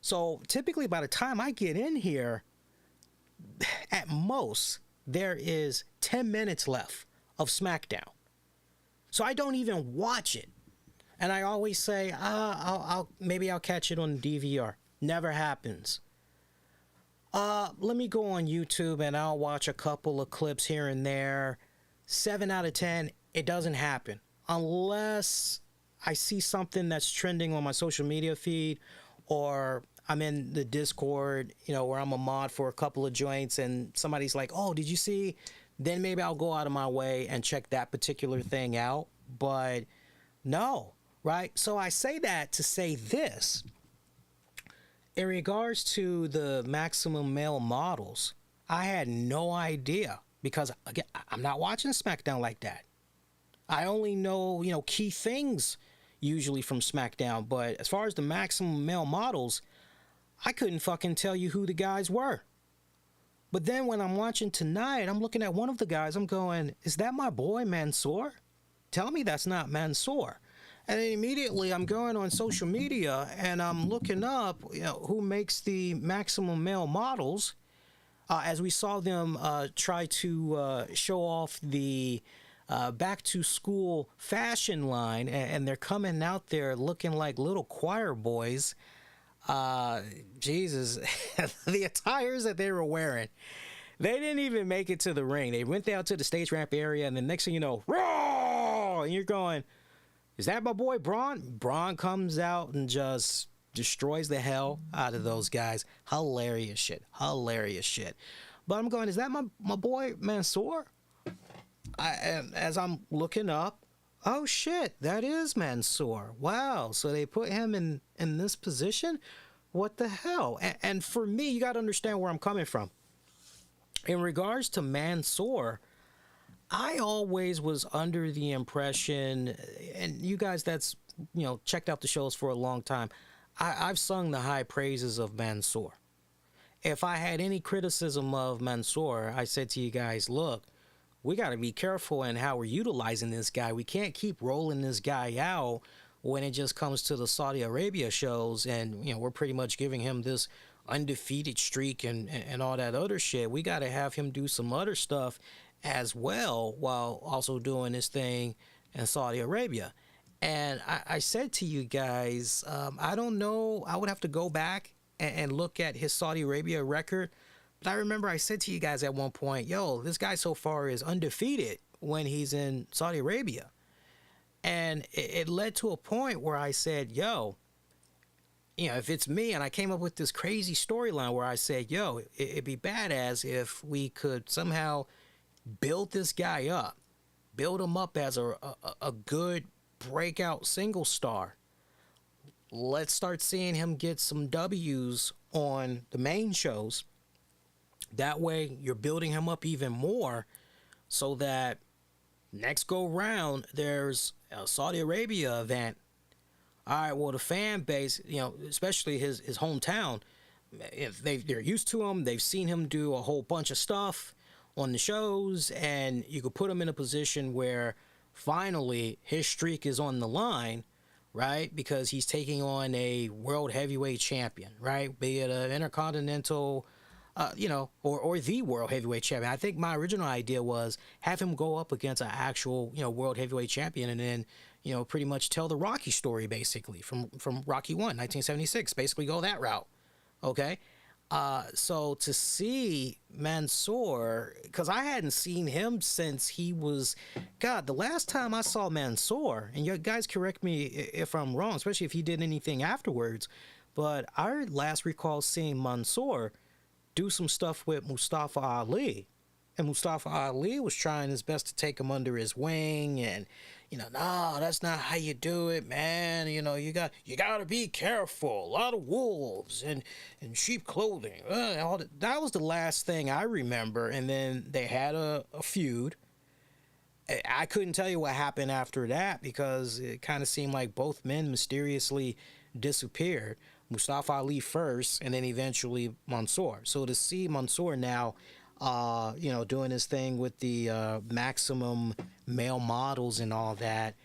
So typically by the time I get in here, at most, there is 10 minutes left of SmackDown. So I don't even watch it. And I always say, maybe I'll catch it on the DVR. Never happens. Let me go on YouTube and I'll watch a couple of clips here and there. 7 out of 10, it doesn't happen. Unless I see something that's trending on my social media feed, or I'm in the Discord, where I'm a mod for a couple of joints and somebody's like, oh, did you see? Then maybe I'll go out of my way and check that particular thing out. But no, right? So I say that to say this. In regards to the maximum male models, I had no idea, because again, I'm not watching SmackDown like that. I only know, key things usually from SmackDown, but as far as the maximum male models, I couldn't fucking tell you who the guys were. But then when I'm watching tonight, I'm looking at one of the guys, I'm going, is that my boy Mansoor? Tell me that's not Mansoor. And then immediately I'm going on social media and I'm looking up, who makes the maximum male models, as we saw them try to show off the back to school fashion line, and they're coming out there looking like little choir boys. Jesus, the attires that they were wearing, they didn't even make it to the ring. They went down to the stage ramp area, and the next thing you know, raw, and you're going, is that my boy Braun? Braun comes out and just destroys the hell out of those guys. Hilarious shit. But I'm going, is that my boy Mansoor? And as I'm looking up, oh shit, that is Mansoor. Wow, so they put him in this position? What the hell? And for me, you got to understand where I'm coming from. In regards to Mansoor, I always was under the impression, and you guys that's, checked out the shows for a long time, I've sung the high praises of Mansoor. If I had any criticism of Mansoor, I said to you guys, look, we got to be careful in how we're utilizing this guy. We can't keep rolling this guy out when it just comes to the Saudi Arabia shows, and we're pretty much giving him this undefeated streak and all that other shit. We got to have him do some other stuff as well, while also doing this thing in Saudi Arabia. And I said to you guys, I don't know, I would have to go back and look at his Saudi Arabia record. But I remember I said to you guys at one point, yo, this guy so far is undefeated when he's in Saudi Arabia. And it led to a point where I said, yo, if it's me, and I came up with this crazy storyline where I said, yo, it'd be badass if we could somehow build this guy up, build him up as a good breakout single star. Let's start seeing him get some W's on the main shows. That way you're building him up even more, so that next go round there's a Saudi Arabia event. All right, well, the fan base, especially his hometown, if they're used to him, they've seen him do a whole bunch of stuff on the shows, and you could put him in a position where finally his streak is on the line, right? Because he's taking on a world heavyweight champion, right? Be it an intercontinental, or the world heavyweight champion. I think my original idea was have him go up against an actual, world heavyweight champion, and then, pretty much tell the Rocky story, basically, from Rocky 1, 1976, basically go that route, okay? So to see Mansoor, because I hadn't seen him since he was, God, the last time I saw Mansoor, and you guys correct me if I'm wrong, especially if he did anything afterwards, but I last recall seeing Mansoor do some stuff with Mustafa Ali. And Mustafa Ali was trying his best to take him under his wing, and no, that's not how you do it, man. You got to be careful. A lot of wolves and sheep clothing. That was the last thing I remember. And then they had a feud. I couldn't tell you what happened after that because it kind of seemed like both men mysteriously disappeared. Mustafa Ali first, and then eventually Mansoor. So to see Mansoor now, doing his thing with the maximum male models and all that.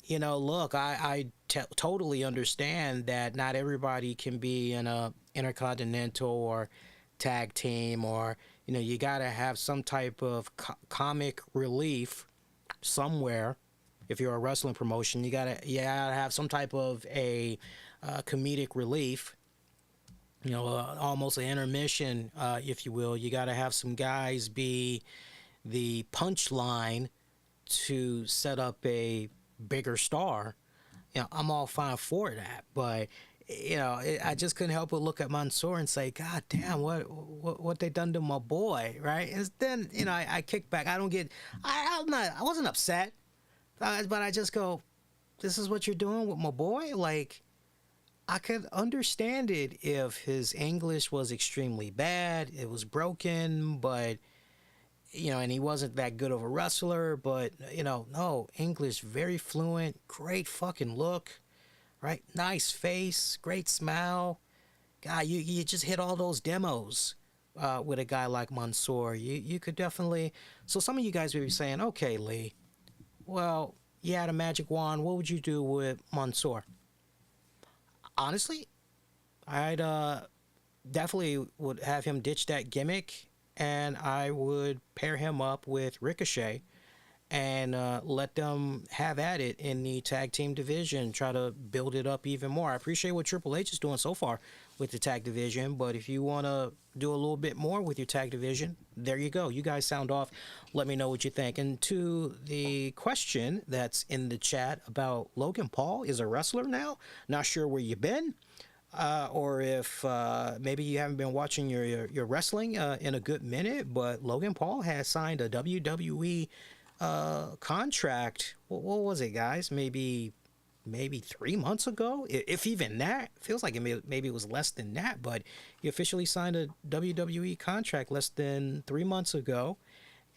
Look, I totally understand that not everybody can be in a intercontinental or tag team, or, you got to have some type of comic relief somewhere. If you're a wrestling promotion, you gotta have some type of a comedic relief. Almost an intermission, if you will. You got to have some guys be the punchline to set up a bigger star. I'm all fine for that, but I just couldn't help but look at Mansoor and say, God damn, what they done to my boy, right? And then I kick back. I wasn't upset, but I just go, this is what you're doing with my boy, like. I could understand it if his English was extremely bad, it was broken, but, and he wasn't that good of a wrestler, but, no, English, very fluent, great fucking look, right? Nice face, great smile. God, you just hit all those demos with a guy like Mansoor. You could definitely, so some of you guys would be saying, okay, Lee, well, you had a magic wand, what would you do with Mansoor? Honestly, I'd definitely would have him ditch that gimmick, and I would pair him up with Ricochet and let them have at it in the tag team division, try to build it up even more. I appreciate what Triple H is doing so far with the tag division, but if you want to do a little bit more with your tag division, there you go. You guys sound off. Let me know what you think. And to the question that's in the chat about Logan Paul is a wrestler now, not sure where you've been, or if maybe you haven't been watching your wrestling in a good minute, but Logan Paul has signed a WWE contract. What was it, guys? Maybe 3 months ago, if even that. Feels like maybe it was less than that, but he officially signed a WWE contract less than 3 months ago,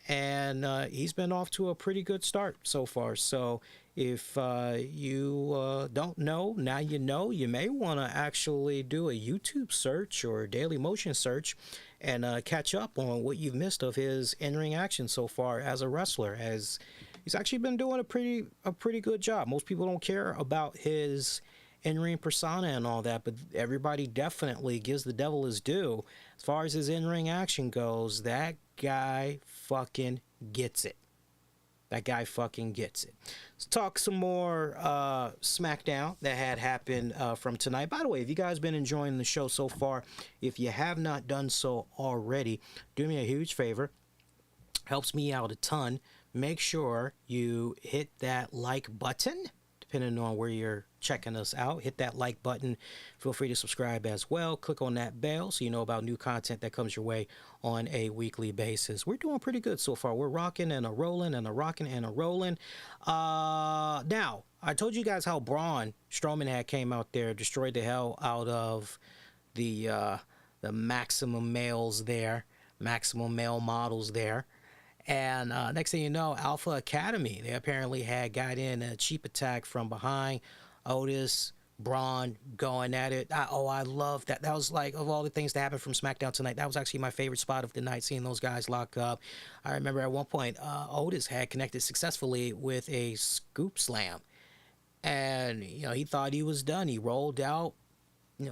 and he's been off to a pretty good start so far. So if you don't know, now you know. You may want to actually do a YouTube search or Daily Motion search and catch up on what you've missed of his in-ring action so far as a wrestler, as he's actually been doing a pretty good job. Most people don't care about his in-ring persona and all that, but everybody definitely gives the devil his due. As far as his in-ring action goes, that guy fucking gets it. That guy fucking gets it. Let's talk some more SmackDown that had happened from tonight. By the way, if you guys been enjoying the show so far, if you have not done so already, do me a huge favor. Helps me out a ton. Make sure you hit that like button, depending on where you're checking us out. Hit that like button. Feel free to subscribe as well. Click on that bell so you know about new content that comes your way on a weekly basis. We're doing pretty good so far. We're rocking and a rolling and a rocking and a rolling. Now, I told you guys how Braun Strowman had came out there, destroyed the hell out of the maximum males there, maximum male models there. And next thing you know, Alpha Academy, they apparently had got in a cheap attack from behind. Otis, Braun going at it. I love that. That was like, of all the things that happened from SmackDown tonight, that was actually my favorite spot of the night, seeing those guys lock up. I remember at one point, Otis had connected successfully with a scoop slam. And, he thought he was done. He rolled out,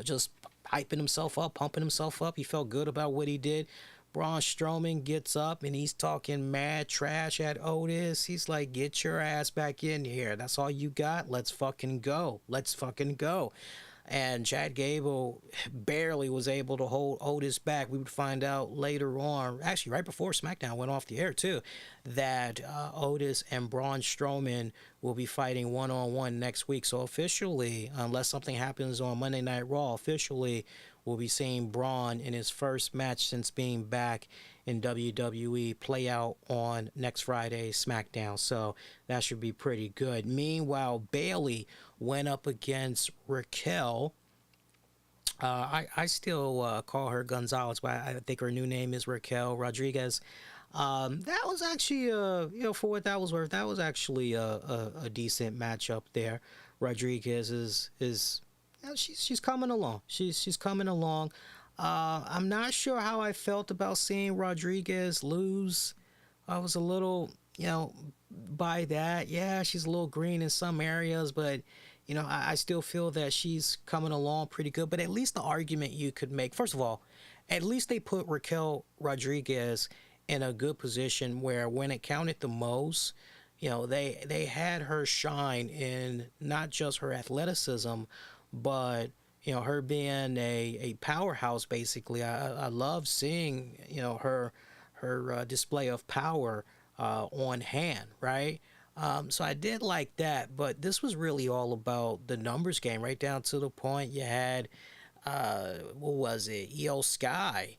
just hyping himself up, pumping himself up. He felt good about what he did. Braun Strowman gets up and he's talking mad trash at Otis. He's like, get your ass back in here. That's all you got? Let's fucking go. Let's fucking go. And Chad Gable barely was able to hold Otis back. We would find out later on, actually right before SmackDown went off the air too, that Otis and Braun Strowman will be fighting one-on-one next week. So officially, unless something happens on Monday Night Raw, officially we'll be seeing Braun in his first match since being back in WWE play out on next Friday's SmackDown. So that should be pretty good. Meanwhile, Bayley went up against Raquel. I still call her Gonzalez, but I think her new name is Raquel Rodriguez. That was actually, for what that was worth, that was actually a decent matchup there. Rodriguez is she's coming along. She's coming along. I'm not sure how I felt about seeing Rodriguez lose. I was a little, by that. Yeah, she's a little green in some areas, but I still feel that she's coming along pretty good. But at least the argument you could make, first of all, at least they put Raquel Rodriguez in a good position where when it counted the most, they had her shine in not just her athleticism, but her being a powerhouse. Basically, I love seeing her display of power on hand, right? So I did like that, but this was really all about the numbers game, right down to the point. You had what was it, Io Sky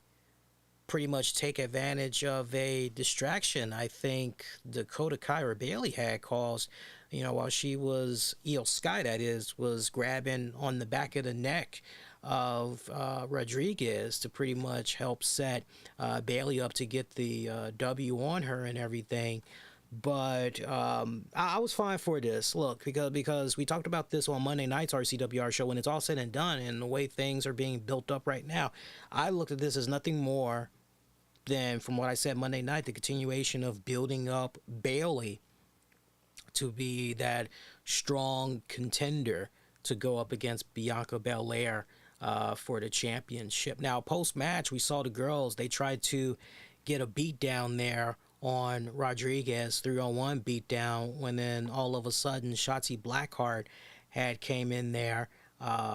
pretty much take advantage of a distraction I think Dakota Kai or Bayley had caused, while she was, Io Sky that is, was grabbing on the back of the neck of Rodriguez to pretty much help set Bayley up to get the W on her and everything. But I was fine for this. Look, because we talked about this on Monday night's RCWR show. When it's all said and done and the way things are being built up right now, I looked at this as nothing more than, from what I said Monday night, the continuation of building up Bayley to be that strong contender to go up against Bianca Belair for the championship. Now, post-match, we saw the girls. They tried to get a beat down there on Rodriguez, 3-on-1 beatdown, when then all of a sudden Shotzi Blackheart had came in there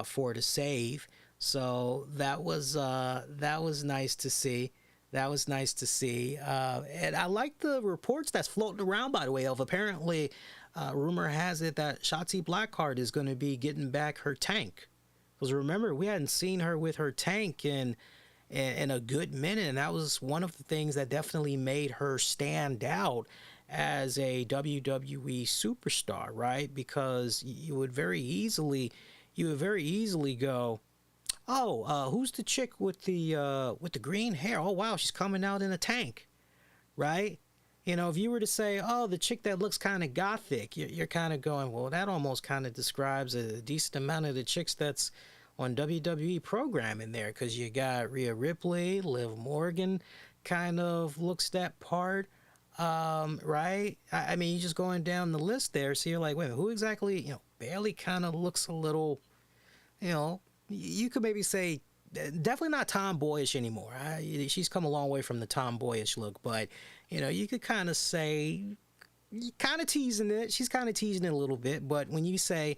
for the save. So that was nice to see. That was nice to see. And I like the reports that's floating around, by the way, of apparently rumor has it that Shotzi Blackheart is going to be getting back her tank. Because remember, we hadn't seen her with her tank in a good minute, and that was one of the things that definitely made her stand out as a WWE superstar, right? Because you would very easily go, oh, who's the chick with the green hair? Oh wow, she's coming out in a tank, right? If you were to say, oh, the chick that looks kind of gothic, you're kind of going, well, that almost kind of describes a decent amount of the chicks that's on WWE programming there, because you got Rhea Ripley, Liv Morgan kind of looks that part, right? I mean, you're just going down the list there, so you're like, wait a minute, who exactly, Bayley kind of looks a little, you could maybe say, definitely not tomboyish anymore. She's come a long way from the tomboyish look, but, you could kind of say, kind of teasing it. She's kind of teasing it a little bit, but when you say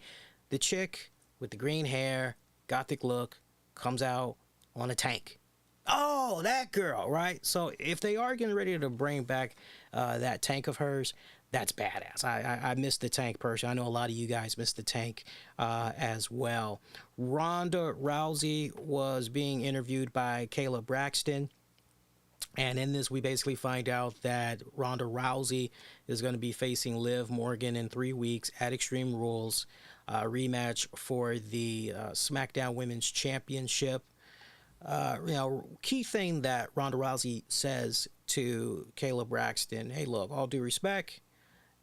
the chick with the green hair, gothic look, comes out on a tank. Oh, that girl, right? So if they are getting ready to bring back that tank of hers, that's badass. I miss the tank person. I know a lot of you guys miss the tank as well. Ronda Rousey was being interviewed by Kayla Braxton. And in this, we basically find out that Ronda Rousey is going to be facing Liv Morgan in 3 weeks at Extreme Rules. Rematch for the SmackDown Women's Championship. Key thing that Ronda Rousey says to Kayla Braxton, hey, look, all due respect,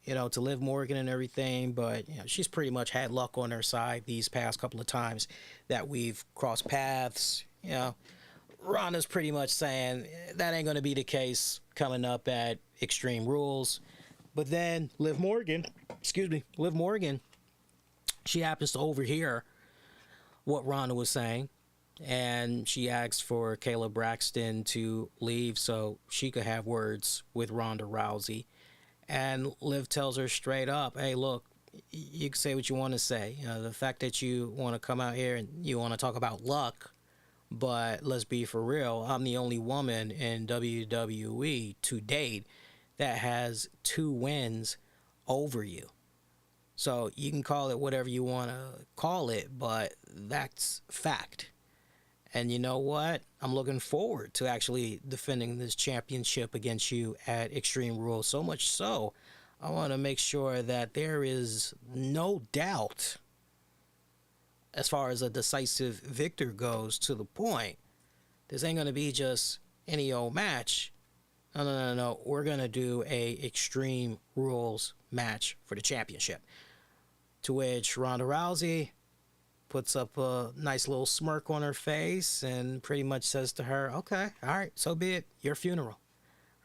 to Liv Morgan and everything, but she's pretty much had luck on her side these past couple of times that we've crossed paths. Ronda's pretty much saying that ain't going to be the case coming up at Extreme Rules. But then Liv Morgan, she happens to overhear what Ronda was saying, and she asked for Kayla Braxton to leave so she could have words with Ronda Rousey. And Liv tells her straight up, hey, look, you can say what you want to say. The fact that you want to come out here and you want to talk about luck, but let's be for real, I'm the only woman in WWE to date that has 2 wins over you. So you can call it whatever you want to call it, but that's fact. And you know what? I'm looking forward to actually defending this championship against you at Extreme Rules. So much so, I want to make sure that there is no doubt as far as a decisive victor goes, to the point. This ain't going to be just any old match. No. We're going to do a Extreme Rules match for the championship. To which Ronda Rousey puts up a nice little smirk on her face and pretty much says to her, okay, all right, so be it, your funeral,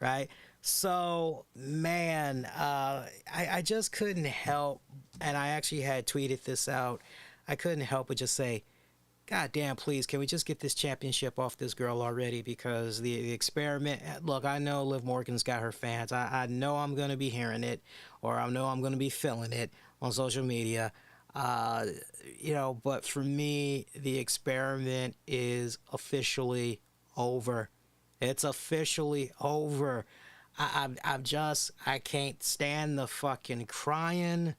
right? So, man, I just couldn't help, and I actually had tweeted this out, I couldn't help but just say, God damn, please, can we just get this championship off this girl already? Because the experiment, look, I know Liv Morgan's got her fans. I know I'm going to be hearing it, or I know I'm going to be feeling it on social media. But for me, the experiment is officially over. It's officially over. I can't stand the fucking crying.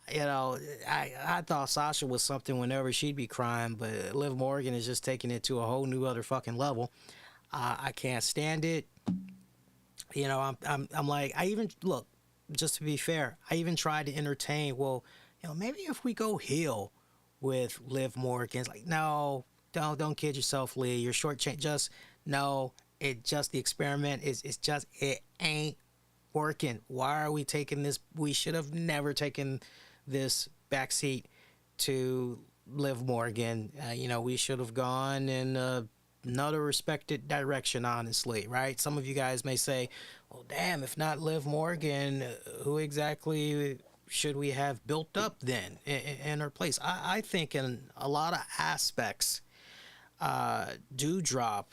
I thought Sasha was something whenever she'd be crying, but Liv Morgan is just taking it to a whole new other fucking level. I can't stand it. I'm like, I even, look, just to be fair, I even tried to entertain, well, maybe if we go heel with Liv Morgan. It's like, no, don't kid yourself, Lee. You're shortchanged. Just, no, the experiment it ain't working. Why are we taking this? We should have never taken this backseat to Liv Morgan. We should have gone in another respected direction, honestly, right? Some of you guys may say, well, damn, if not Liv Morgan, who exactly should we have built up then in her place? I think in a lot of aspects, Doudrop,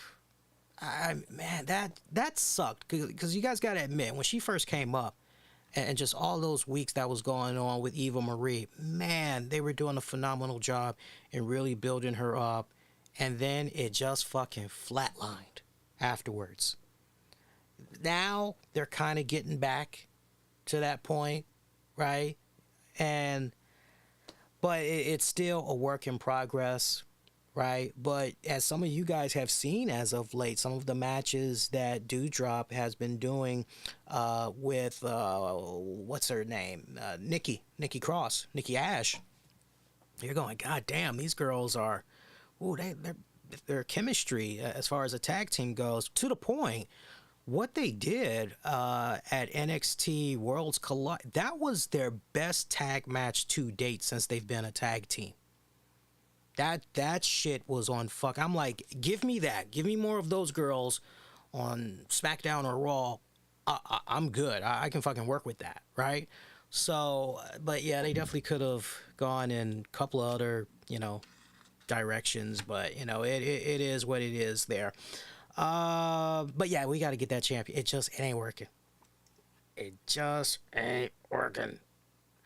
man, that sucked, because you guys got to admit, when she first came up, and just all those weeks that was going on with Eva Marie, man, they were doing a phenomenal job in really building her up, and then it just fucking flatlined afterwards. Now they're kind of getting back to that point, right? But it's still a work in progress, right? But as some of you guys have seen as of late, some of the matches that Doudrop has been doing with, what's her name? Nikki Cross, Nikki Ash. You're going, God damn, these girls are, their chemistry as far as a tag team goes, to the point, what they did at NXT Worlds Collide, that was their best tag match to date since they've been a tag team. That shit was on fuck. I'm like, give me that. Give me more of those girls on SmackDown or Raw. I'm good. I can fucking work with that, right? So, but yeah, they definitely could have gone in a couple of other, directions. But, it is what it is there. But yeah, we got to get that champion. It ain't working. It just ain't working.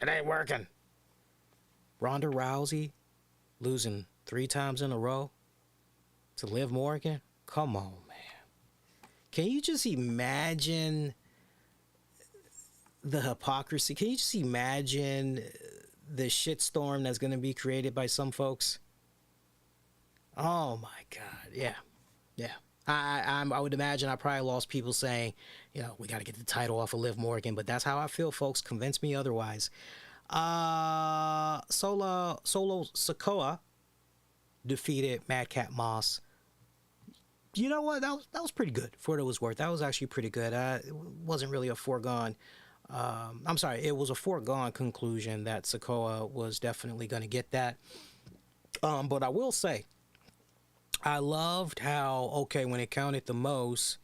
It ain't working. Ronda Rousey losing 3 times in a row to Liv Morgan? Come on, man. Can you just imagine the hypocrisy? Can you just imagine the shitstorm that's going to be created by some folks? Oh, my God. Yeah. I would imagine I probably lost people saying, we got to get the title off of Liv Morgan, but that's how I feel, folks. Convince me otherwise. Solo Sikoa defeated Madcap Moss. you know what? That was pretty good for what it was worth. That was actually pretty good. It wasn't really a foregone. I'm sorry, it was a foregone conclusion that Sikoa was definitely going to get that. But I will say, I loved how, okay, when it counted the most,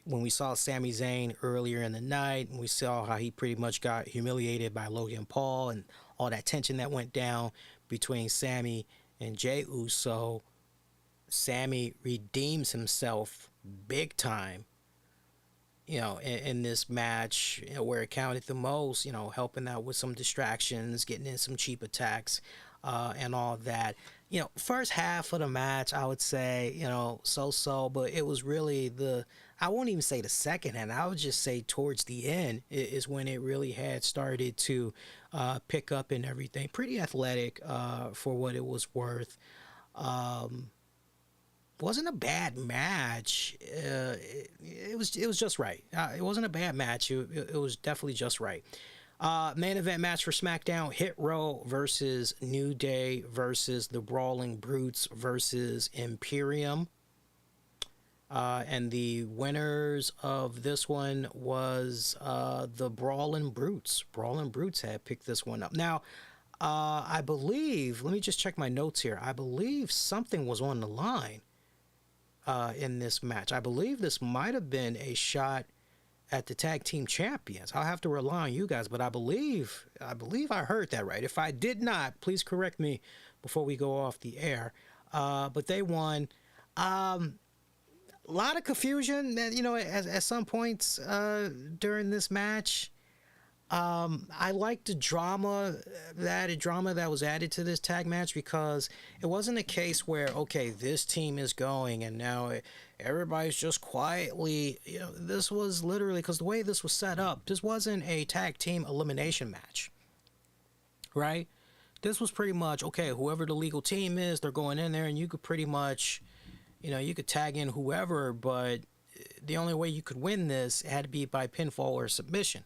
when we saw Sami Zayn earlier in the night, and we saw how he pretty much got humiliated by Logan Paul and all that tension that went down between Sami and Jey Uso, Sami redeems himself big time, in this match, where it counted the most, helping out with some distractions, getting in some cheap attacks, and all that. First half of the match, I would say, so-so, but it was really I won't even say the second hand. I would just say towards the end is when it really had started to pick up and everything. Pretty athletic for what it was worth. Wasn't a bad match. It was just right. It wasn't a bad match. It was definitely just right. Main event match for SmackDown: Hit Row versus New Day versus the Brawling Brutes versus Imperium. And the winners of this one was the Brawling Brutes. Brawling Brutes had picked this one up. Now, I believe, let me just check my notes here. I believe something was on the line in this match. I believe this might have been a shot at the tag team champions. I'll have to rely on you guys, but I believe I heard that right. If I did not, please correct me before we go off the air. But they won. A lot of confusion that, at some points during this match. I liked the drama that was added to this tag match, because it wasn't a case where, okay, this team is going and now everybody's just quietly, this was literally, because the way this was set up, this wasn't a tag team elimination match, right? This was pretty much, okay, whoever the legal team is, they're going in there, and you could pretty much, you could tag in whoever, but the only way you could win this had to be by pinfall or submission.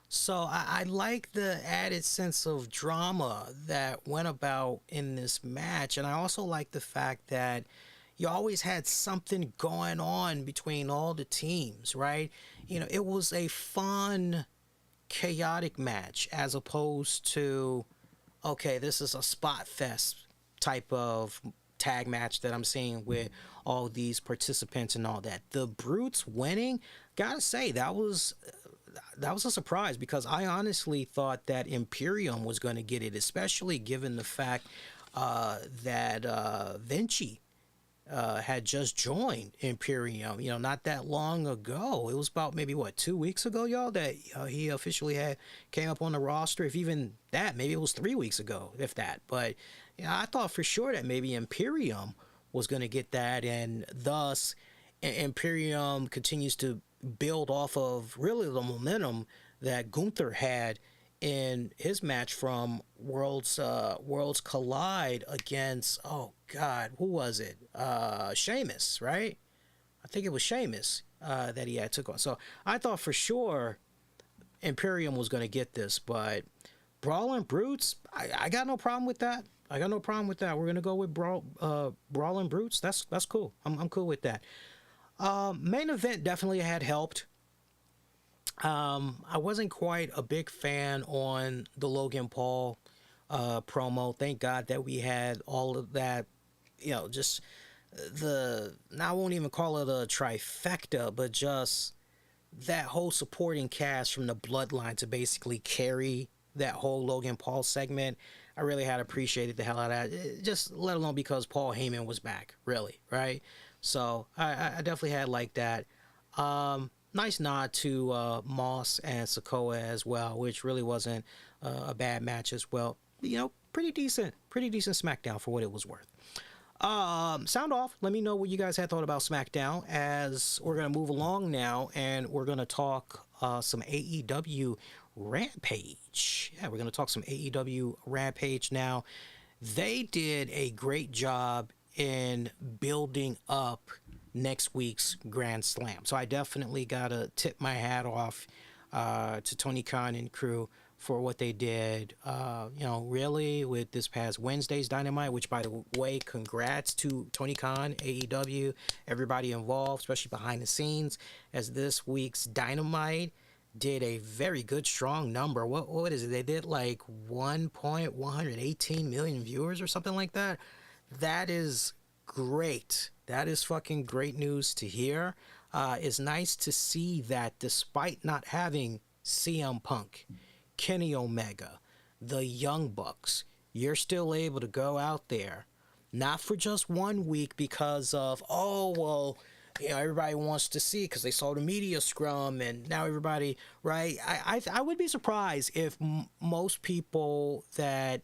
So I like the added sense of drama that went about in this match. And I also like the fact that you always had something going on between all the teams, right? It was a fun, chaotic match, as opposed to, okay, this is a spot fest type of tag match that I'm seeing with all these participants and all that. The Brutes winning, gotta say, that was a surprise, because I honestly thought that Imperium was going to get it, especially given the fact that Vinci had just joined Imperium, not that long ago. It was about maybe 2 weeks ago, y'all, that he officially came up on the roster. If even that, maybe it was 3 weeks ago, if that. But I thought for sure that maybe Imperium was going to get that, and thus Imperium continues to build off of really the momentum that Gunther had in his match from Worlds Collide against, oh God, who was it? Sheamus, right? I think it was Sheamus that he had took on. So I thought for sure Imperium was going to get this, but Brawling Brutes, I got no problem with that. We're going to go with Brawling Brutes. That's cool. I'm cool with that. Main event definitely had helped. I wasn't quite a big fan on the Logan Paul promo. Thank God that we had all of that, just I won't even call it a trifecta, but just that whole supporting cast from the Bloodline to basically carry that whole Logan Paul segment. I really had appreciated the hell out of that, just let alone because Paul Heyman was back, really, right? So I definitely had like that. Nice nod to Moss and Sikoa as well, which really wasn't a bad match as well. Pretty decent SmackDown for what it was worth. Sound off. Let me know what you guys had thought about SmackDown, as we're going to move along now, and we're going to talk some AEW Rampage. Yeah, we're going to talk some AEW Rampage now. They did a great job in building up next week's Grand Slam. So I definitely got to tip my hat off to Tony Khan and crew for what they did, really with this past Wednesday's Dynamite, which, by the way, congrats to Tony Khan, AEW, everybody involved, especially behind the scenes, as this week's Dynamite did a very good, strong number. What is it? They did like 1.118 million viewers or something like that. That is great. That is fucking great news to hear. It's nice to see that despite not having CM Punk, Kenny Omega, the Young Bucks, you're still able to go out there, not for just 1 week because of, everybody wants to see because they saw the media scrum and now everybody, right? I would be surprised if most people that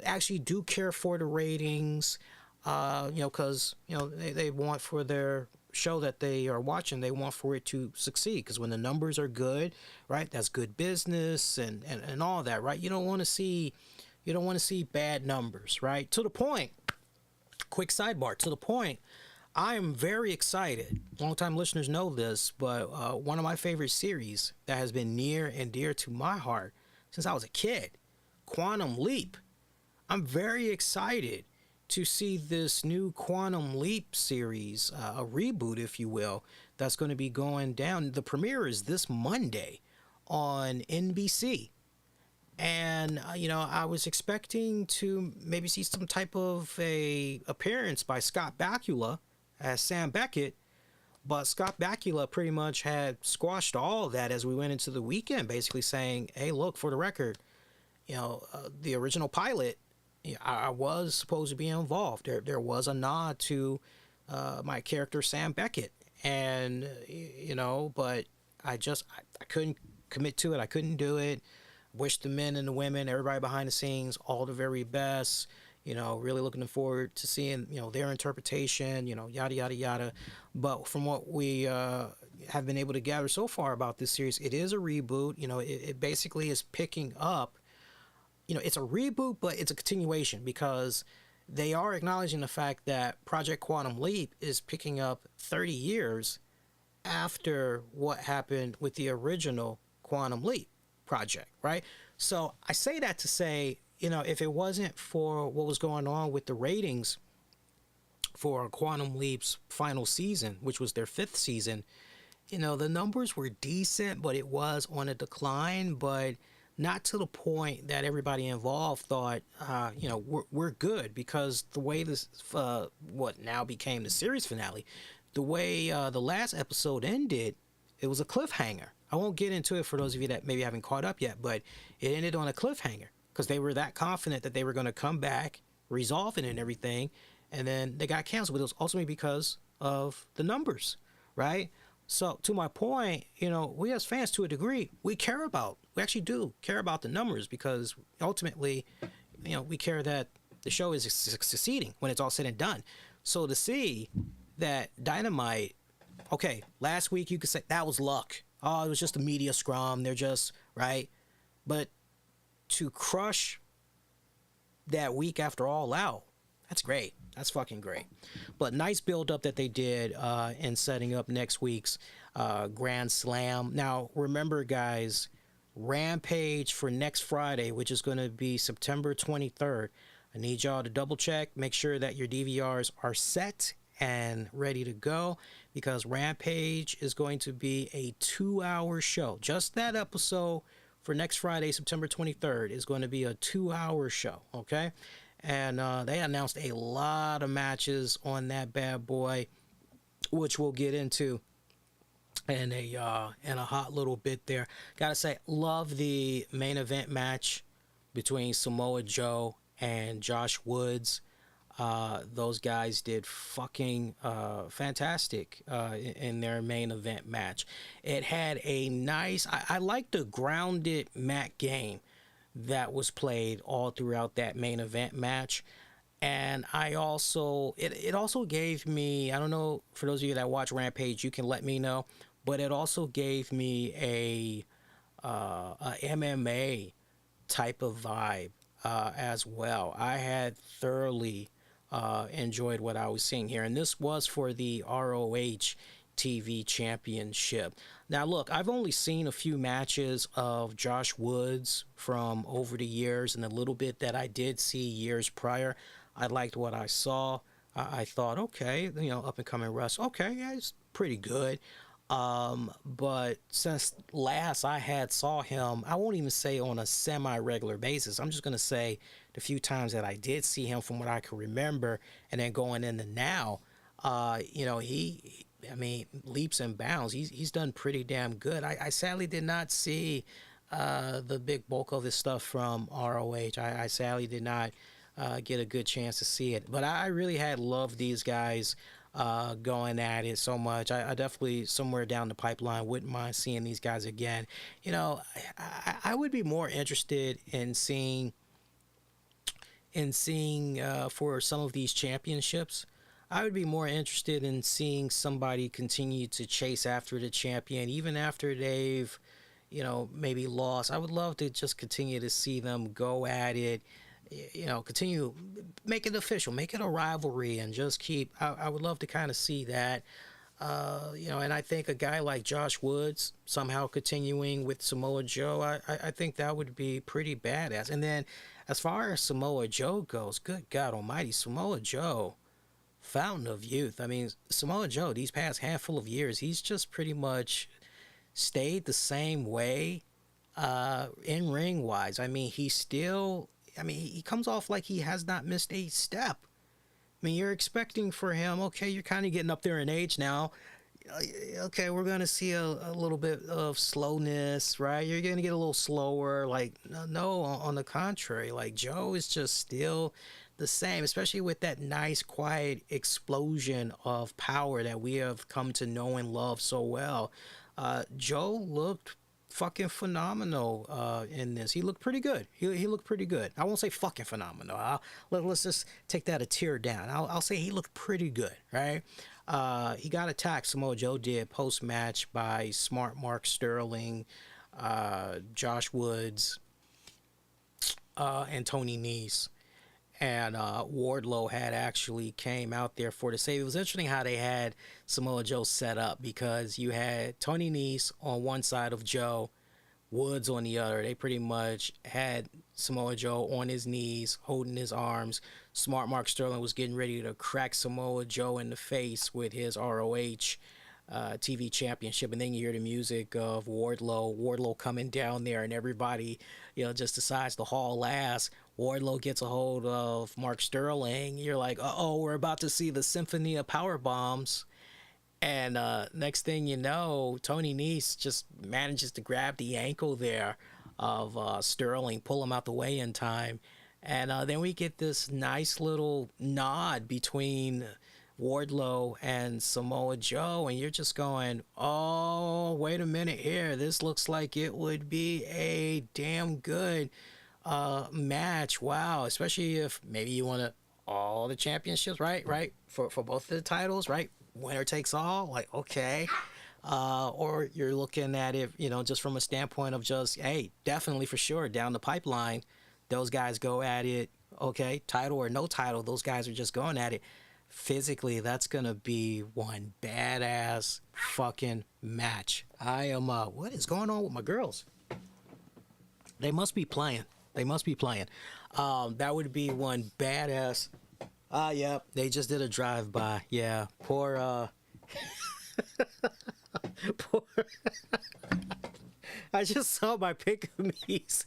actually do care for the ratings, because they want for their show that they are watching, they want for it to succeed, because when the numbers are good, right, that's good business and all that, right? You don't want to see bad numbers, right? To the point, quick sidebar, to the point, I am very excited. Long-time listeners know this, but one of my favorite series that has been near and dear to my heart since I was a kid, Quantum Leap. I'm very excited to see this new Quantum Leap series, a reboot, if you will, that's going to be going down. The premiere is this Monday on NBC. And, I was expecting to maybe see some type of a appearance by Scott Bakula as Sam Beckett, but Scott Bakula pretty much had squashed all of that as we went into the weekend, basically saying, hey, look, for the record, the original pilot, I was supposed to be involved. There was a nod to my character Sam Beckett, and but I couldn't commit to it. I couldn't do it. Wish the men and the women, everybody behind the scenes, all the very best. Really looking forward to seeing their interpretation. Yada yada yada. But from what we have been able to gather so far about this series, it is a reboot. It basically is picking up. It's a reboot, but it's a continuation because they are acknowledging the fact that Project Quantum Leap is picking up 30 years after what happened with the original Quantum Leap project, right? So I say that to say, if it wasn't for what was going on with the ratings for Quantum Leap's final season, which was their 5th season, the numbers were decent, but it was on a decline, but not to the point that everybody involved thought, we're good, because the way this, what now became the series finale, the way the last episode ended, it was a cliffhanger. I won't get into it for those of you that maybe haven't caught up yet, but it ended on a cliffhanger because they were that confident that they were going to come back, resolve it and everything, and then they got canceled. But it was ultimately because of the numbers, right? So to my point, we as fans, to a degree, we actually do care about the numbers, because ultimately, we care that the show is succeeding when it's all said and done. So to see that Dynamite, okay, last week you could say that was luck. Oh, it was just a media scrum. They're just, right? But to crush that week after All Out, that's great. That's fucking great. But nice build up that they did in setting up next week's Grand Slam. Now, remember, guys, Rampage for next Friday, which is going to be September 23rd. I need y'all to double check, make sure that your DVRs are set and ready to go, because Rampage is going to be a 2-hour show. Just that episode for next Friday, September 23rd, is going to be a 2-hour show, okay? And they announced a lot of matches on that bad boy, which we'll get into in a hot little bit there. Gotta say, love the main event match between Samoa Joe and Josh Woods. Those guys did fucking fantastic in their main event match. It had a nice, I like the grounded mat game that was played all throughout that main event match. And I also, it also gave me, I don't know, for those of you that watch Rampage, you can let me know, but it also gave me a MMA type of vibe as well. I had thoroughly enjoyed what I was seeing here, and this was for the ROH TV championship. Now, look, I've only seen a few matches of Josh Woods from over the years, and a little bit that I did see years prior. I liked what I saw. I thought, okay, up and coming wrestler, okay, yeah, it's pretty good. But since last I had saw him, I won't even say on a semi-regular basis. I'm just going to say the few times that I did see him from what I can remember, and then going into now, leaps and bounds. He's done pretty damn good. I sadly did not see the big bulk of his stuff from ROH. I sadly did not get a good chance to see it. But I really had loved these guys going at it so much. I definitely, somewhere down the pipeline, wouldn't mind seeing these guys again. I would be more interested in seeing for some of these championships. I would be more interested in seeing somebody continue to chase after the champion, even after they've, maybe lost. I would love to just continue to see them go at it, continue, make it official, make it a rivalry, and just keep, I would love to kind of see that, and I think a guy like Josh Woods somehow continuing with Samoa Joe, I think that would be pretty badass. And then as far as Samoa Joe goes, good God almighty, Samoa Joe, fountain of youth. I mean, Samoa Joe, these past handful of years, he's just pretty much stayed the same way in ring wise. I mean, he comes off like he has not missed a step. I mean, you're expecting for him, okay, you're kind of getting up there in age now. Okay, we're going to see a little bit of slowness, right? You're going to get a little slower. Like, no, on the contrary, like Joe is just still the same, especially with that nice, quiet explosion of power that we have come to know and love so well. Joe looked fucking phenomenal in this. He looked pretty good. He looked pretty good. I won't say fucking phenomenal. Let's just take that a tier down. I'll say he looked pretty good, right? He got attacked, Samoa Joe did, post-match by Smart Mark Sterling, Josh Woods, and Tony Nese. And Wardlow had actually came out there for the save. It was interesting how they had Samoa Joe set up, because you had Tony Nese on one side of Joe, Woods on the other. They pretty much had Samoa Joe on his knees, holding his arms. Smart Mark Sterling was getting ready to crack Samoa Joe in the face with his ROH TV championship, and then you hear the music of Wardlow coming down there, and everybody, just decides to haul ass. Wardlow gets a hold of Mark Sterling. You're like, uh-oh, we're about to see the symphony of power bombs. And next thing you know, Tony Nese just manages to grab the ankle there of Sterling, pull him out the way in time. And then we get this nice little nod between Wardlow and Samoa Joe, and you're just going, oh, wait a minute here. This looks like it would be a damn good match. Wow, especially if maybe you want all the championships, right? For both of the titles, right? Winner takes all, like, okay. Or you're looking at it, just from a standpoint of just, hey, definitely for sure down the pipeline, those guys go at it, okay, title or no title, those guys are just going at it. Physically, that's gonna be one badass fucking match. I am what is going on with my girls? They must be playing. That would be one badass. Yep, they just did a drive-by. Yeah, poor poor I just saw my pick-a-mees.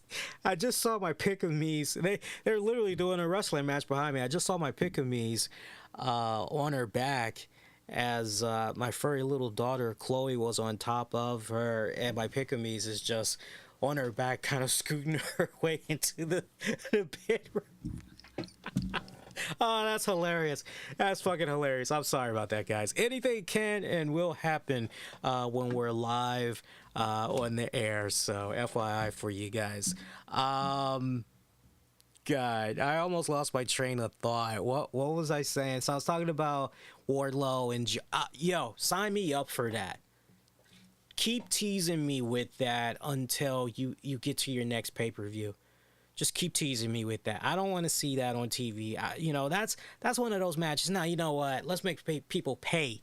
They're literally doing a wrestling match behind me. I just saw my pick-a-mees on her back as my furry little daughter Chloe was on top of her, and my pick-a-mees is just on her back, kind of scooting her way into the bedroom. Oh, that's hilarious. That's fucking hilarious. I'm sorry about that, guys. Anything can and will happen when we're live on the air. So FYI for you guys. God, I almost lost my train of thought. What was I saying? So I was talking about Wardlow and yo, sign me up for that. Keep teasing me with that until you get to your next pay-per-view. Just keep teasing me with that. I don't want to see that on TV. That's one of those matches. Now, you know what? Let's make people pay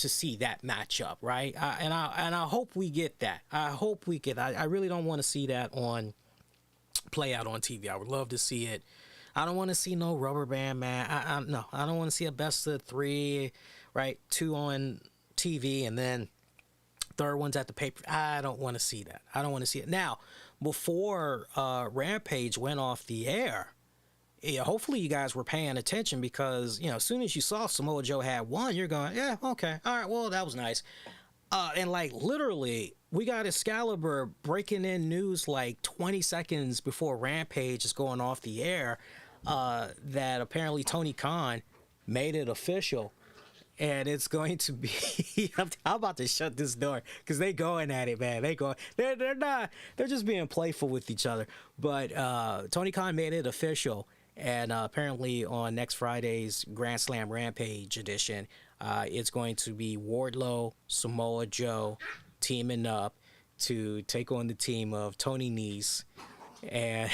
to see that matchup, right? And I hope we get that. I really don't want to see that on play out on TV. I would love to see it. I don't want to see no rubber band man. No, I don't want to see a best of 3, right? 2 on TV and then third one's at the paper. I don't want to see that. I don't want to see it. Now, before Rampage went off the air, hopefully you guys were paying attention, because, you know, as soon as you saw Samoa Joe had won, you're going, yeah, okay, all right, well, that was nice. And like literally, we got Excalibur breaking in news like 20 seconds before Rampage is going off the air, that apparently Tony Khan made it official. And it's going to be, I'm about to shut this door because they going at it, man. They're not, they're just being playful with each other. But Tony Khan made it official. And apparently on next Friday's Grand Slam Rampage edition, it's going to be Wardlow, Samoa Joe teaming up to take on the team of Tony Nese. And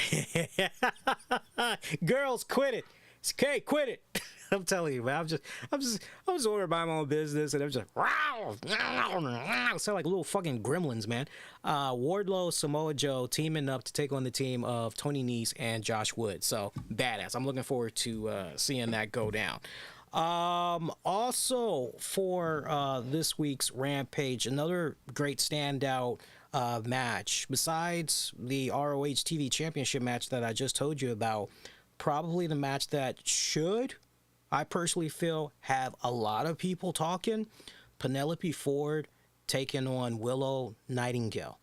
girls, quit it. It's okay, quit it. I'm telling you, man. I'm just ordering my own business, and I'm just sound like little fucking gremlins, man. Wardlow, Samoa Joe teaming up to take on the team of Tony Nese and Josh Wood. So badass. I'm looking forward to seeing that go down. Also for this week's Rampage, another great standout match besides the ROH TV Championship match that I just told you about. Probably the match that should, I personally feel, have a lot of people talking. Penelope Ford taking on Willow Nightingale.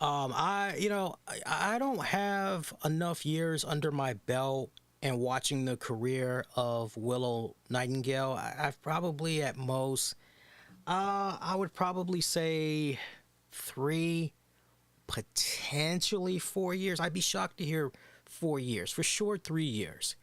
I don't have enough years under my belt and watching the career of Willow Nightingale. I've probably at most, I would probably say 3, potentially 4 years. I'd be shocked to hear 4 years, for sure 3 years.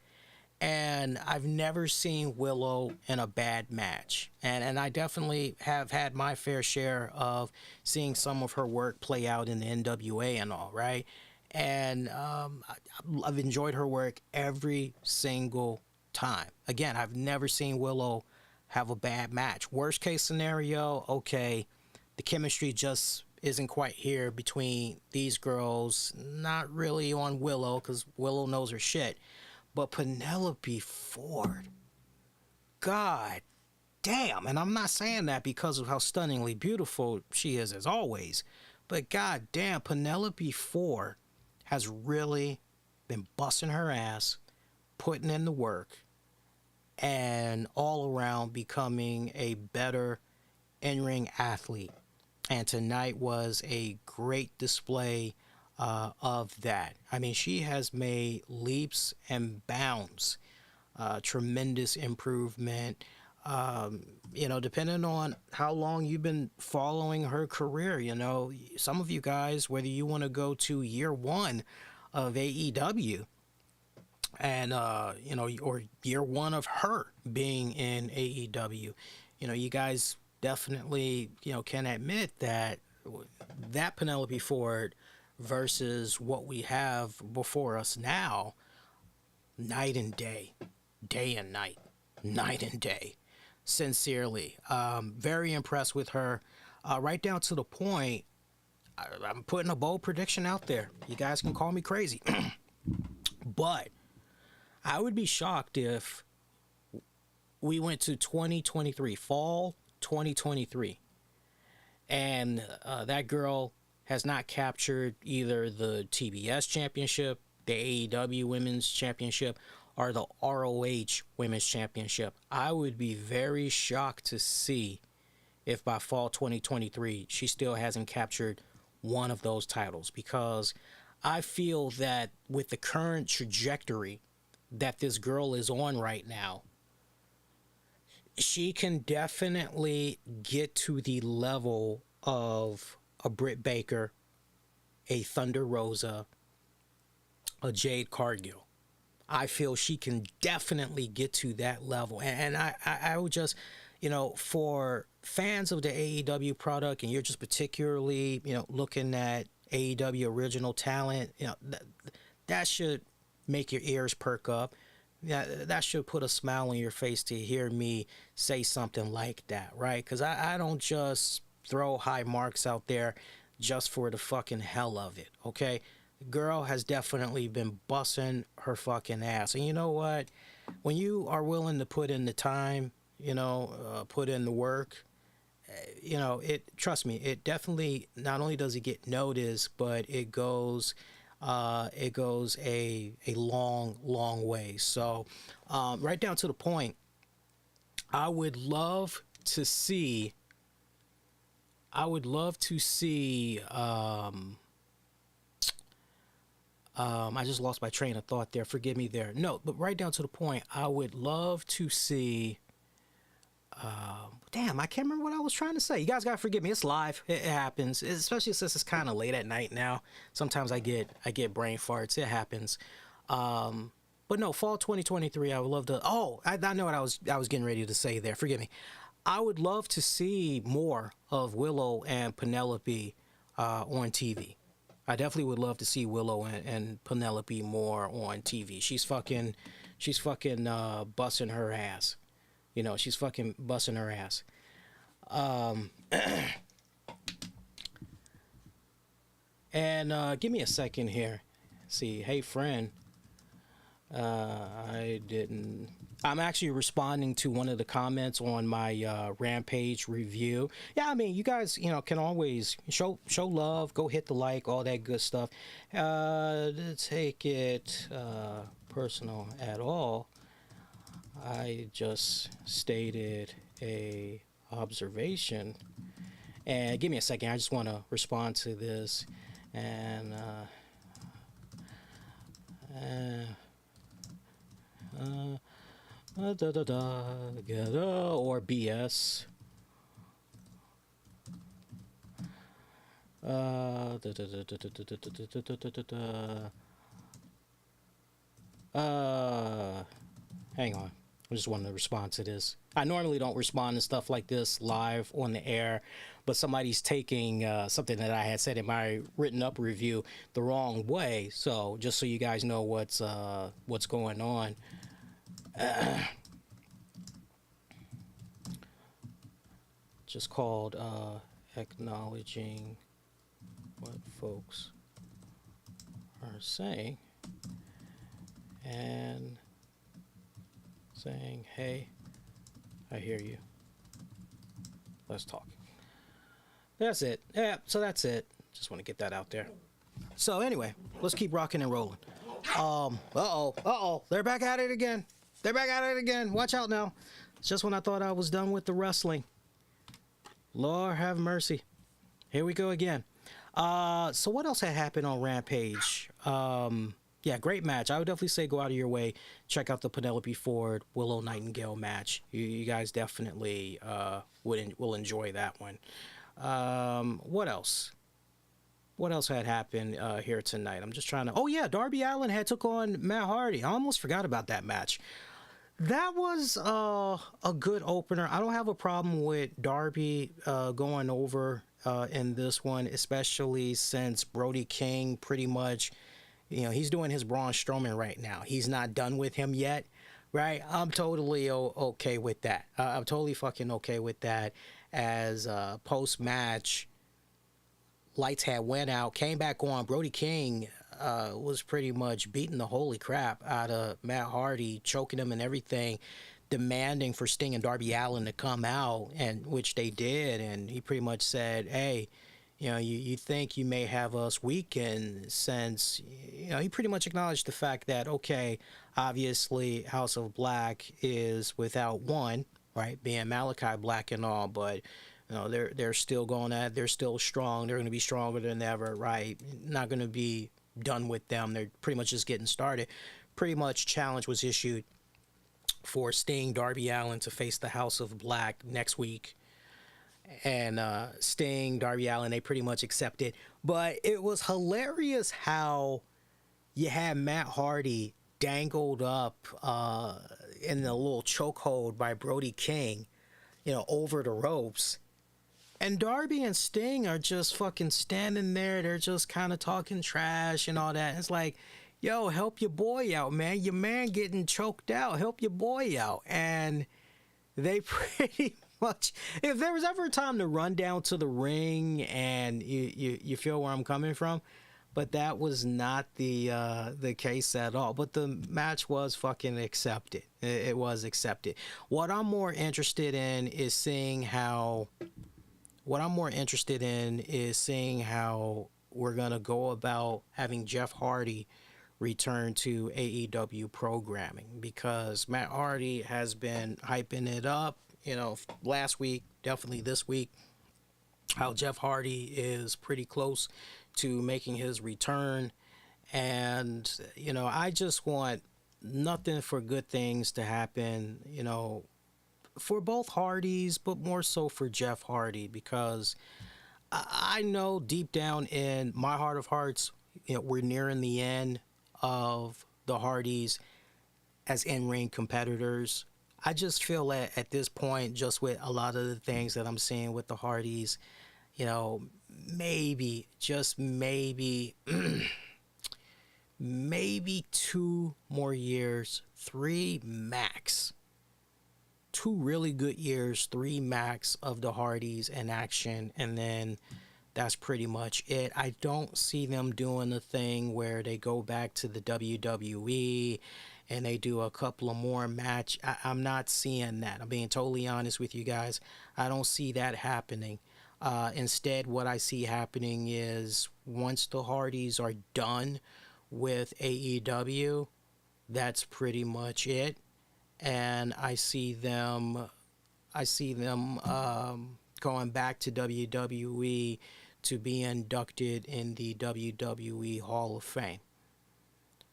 And I've never seen Willow in a bad match. And I definitely have had my fair share of seeing some of her work play out in the NWA and all, right? And I've enjoyed her work every single time. Again, I've never seen Willow have a bad match. Worst case scenario, okay, the chemistry just isn't quite here between these girls. Not really on Willow, because Willow knows her shit. But Penelope Ford, god damn, and I'm not saying that because of how stunningly beautiful she is as always, but god damn, Penelope Ford has really been busting her ass, putting in the work, and all around becoming a better in-ring athlete. And tonight was a great display of that. I mean, she has made leaps and bounds, tremendous improvement. Depending on how long you've been following her career, some of you guys, whether you want to go to year 1 of AEW and, or year 1 of her being in AEW, you guys definitely, can admit that Penelope Ford versus what we have before us now, night and day, day and night, night and day. Sincerely, very impressed with her. Right down to the point, I'm putting a bold prediction out there. You guys can call me crazy, but I would be shocked if we went to 2023, fall 2023, and that girl has not captured either the TBS Championship, the AEW Women's Championship, or the ROH Women's Championship. I would be very shocked to see if by fall 2023 she still hasn't captured one of those titles, because I feel that with the current trajectory that this girl is on right now, she can definitely get to the level of a Britt Baker, a Thunder Rosa, a Jade Cargill. I feel she can definitely get to that level. And I would just, for fans of the AEW product, and you're just particularly, looking at AEW original talent, that should make your ears perk up, yeah, that should put a smile on your face to hear me say something like that, right? Because I don't just throw high marks out there just for the fucking hell of it, okay? The girl has definitely been busting her fucking ass. And you know what? When you are willing to put in the time, put in the work, trust me, it definitely, not only does it get noticed, but it goes a long way. So right down to the point, I would love to see I just lost my train of thought there, forgive me there. No, but right down to the point, I would love to see damn, I can't remember what I was trying to say. You guys gotta forgive me. It's live. It happens, especially since it's kind of late at night now. Sometimes I get brain farts. It happens. But no, fall 2023. I would love to. Oh, I know what I was getting ready to say there. Forgive me. I would love to see more of Willow and Penelope on TV. I definitely would love to see Willow and Penelope more on TV. She's fucking busting her ass. She's fucking busting her ass. And give me a second here. See, hey friend. I'm actually responding to one of the comments on my Rampage review. Yeah, I mean, you guys, can always show love, go hit the like, all that good stuff. Take it personal at all. I just stated a observation, and give me a second. I just want to respond to this, and or BS. Hang on. I just wanted to respond to this. I normally don't respond to stuff like this live on the air, but somebody's taking something that I had said in my written up review the wrong way. So just so you guys know what's going on. Just called acknowledging what folks are saying and saying, hey, I hear you. Let's talk. That's it. Yeah, so that's it. Just want to get that out there. So anyway, let's keep rocking and rolling. They're back at it again. Watch out now. It's just when I thought I was done with the wrestling. Lord have mercy. Here we go again. So what else had happened on Rampage? Yeah, great match. I would definitely say go out of your way, check out the Penelope Ford Willow Nightingale match. You guys definitely will enjoy that one. What else? What else had happened here tonight? I'm just trying to. Oh yeah, Darby Allin had took on Matt Hardy. I almost forgot about that match. That was a good opener. I don't have a problem with Darby going over in this one, especially since Brody King pretty much. He's doing his Braun Strowman right now. He's not done with him yet, right? I'm totally okay with that. I'm totally fucking okay with that. As post-match, lights had went out, came back on. Brody King was pretty much beating the holy crap out of Matt Hardy, choking him and everything, demanding for Sting and Darby Allin to come out, and which they did. And he pretty much said, hey, you think you may have us weakened, since, he pretty much acknowledged the fact that, okay, obviously House of Black is without one, right, being Malachi Black and all, but, they're still going at it. They're still strong. They're going to be stronger than ever, right? Not going to be done with them. They're pretty much just getting started. Pretty much challenge was issued for Sting, Darby Allin to face the House of Black next week. And Sting, Darby Allin, they pretty much accepted. But it was hilarious how you had Matt Hardy dangled up in a little chokehold by Brody King, over the ropes. And Darby and Sting are just fucking standing there. They're just kind of talking trash and all that. It's like, yo, help your boy out, man. Your man getting choked out. Help your boy out. And they pretty much, if there was ever a time to run down to the ring, and you feel where I'm coming from, but that was not the case at all. But the match was fucking accepted. It was accepted. What I'm more interested in is seeing how we're gonna go about having Jeff Hardy return to AEW programming, because Matt Hardy has been hyping it up, last week, definitely this week, how Jeff Hardy is pretty close to making his return. And, I just want nothing for good things to happen, for both Hardys, but more so for Jeff Hardy, because I know deep down in my heart of hearts, we're nearing the end of the Hardys as in-ring competitors. I just feel that at this point, just with a lot of the things that I'm seeing with the Hardys, maybe, just maybe, maybe 2 more years, 3 max. 2 really good years, 3 max of the Hardys in action, and then that's pretty much it. I don't see them doing the thing where they go back to the WWE and they do a couple of more match. I'm not seeing that. I'm being totally honest with you guys. I don't see that happening. Instead, what I see happening is once the Hardys are done with AEW, that's pretty much it. And I see them going back to WWE to be inducted in the WWE Hall of Fame.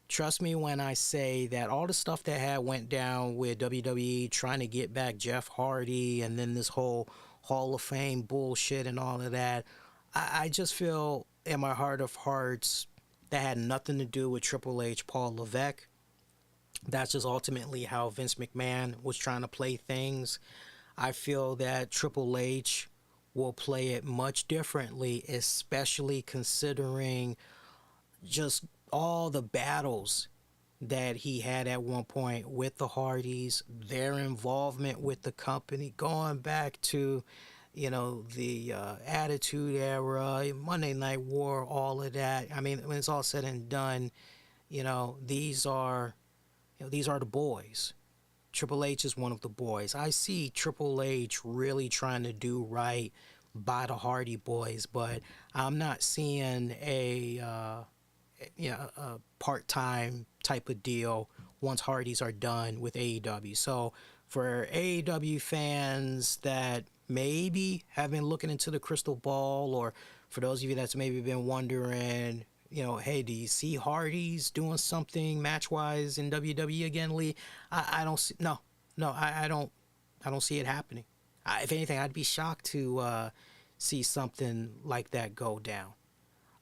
Trust me when I say that all the stuff that had went down with WWE trying to get back Jeff Hardy, and then this whole Hall of Fame bullshit and all of that, I just feel in my heart of hearts that had nothing to do with Triple H, Paul Levesque. That's just ultimately how Vince McMahon was trying to play things. I feel that Triple H will play it much differently, especially considering just all the battles that he had at one point with the Hardys, their involvement with the company, going back to, the Attitude Era, Monday Night War, all of that. I mean, when it's all said and done, these are the boys. Triple H is one of the boys. I see Triple H really trying to do right by the Hardy Boys, but I'm not seeing a part-time type of deal once Hardys are done with AEW. So for AEW fans that maybe have been looking into the crystal ball, or for those of you that's maybe been wondering, hey, do you see Hardys doing something match-wise in WWE again, Lee? I don't see. No, I don't see it happening. If anything, I'd be shocked to see something like that go down.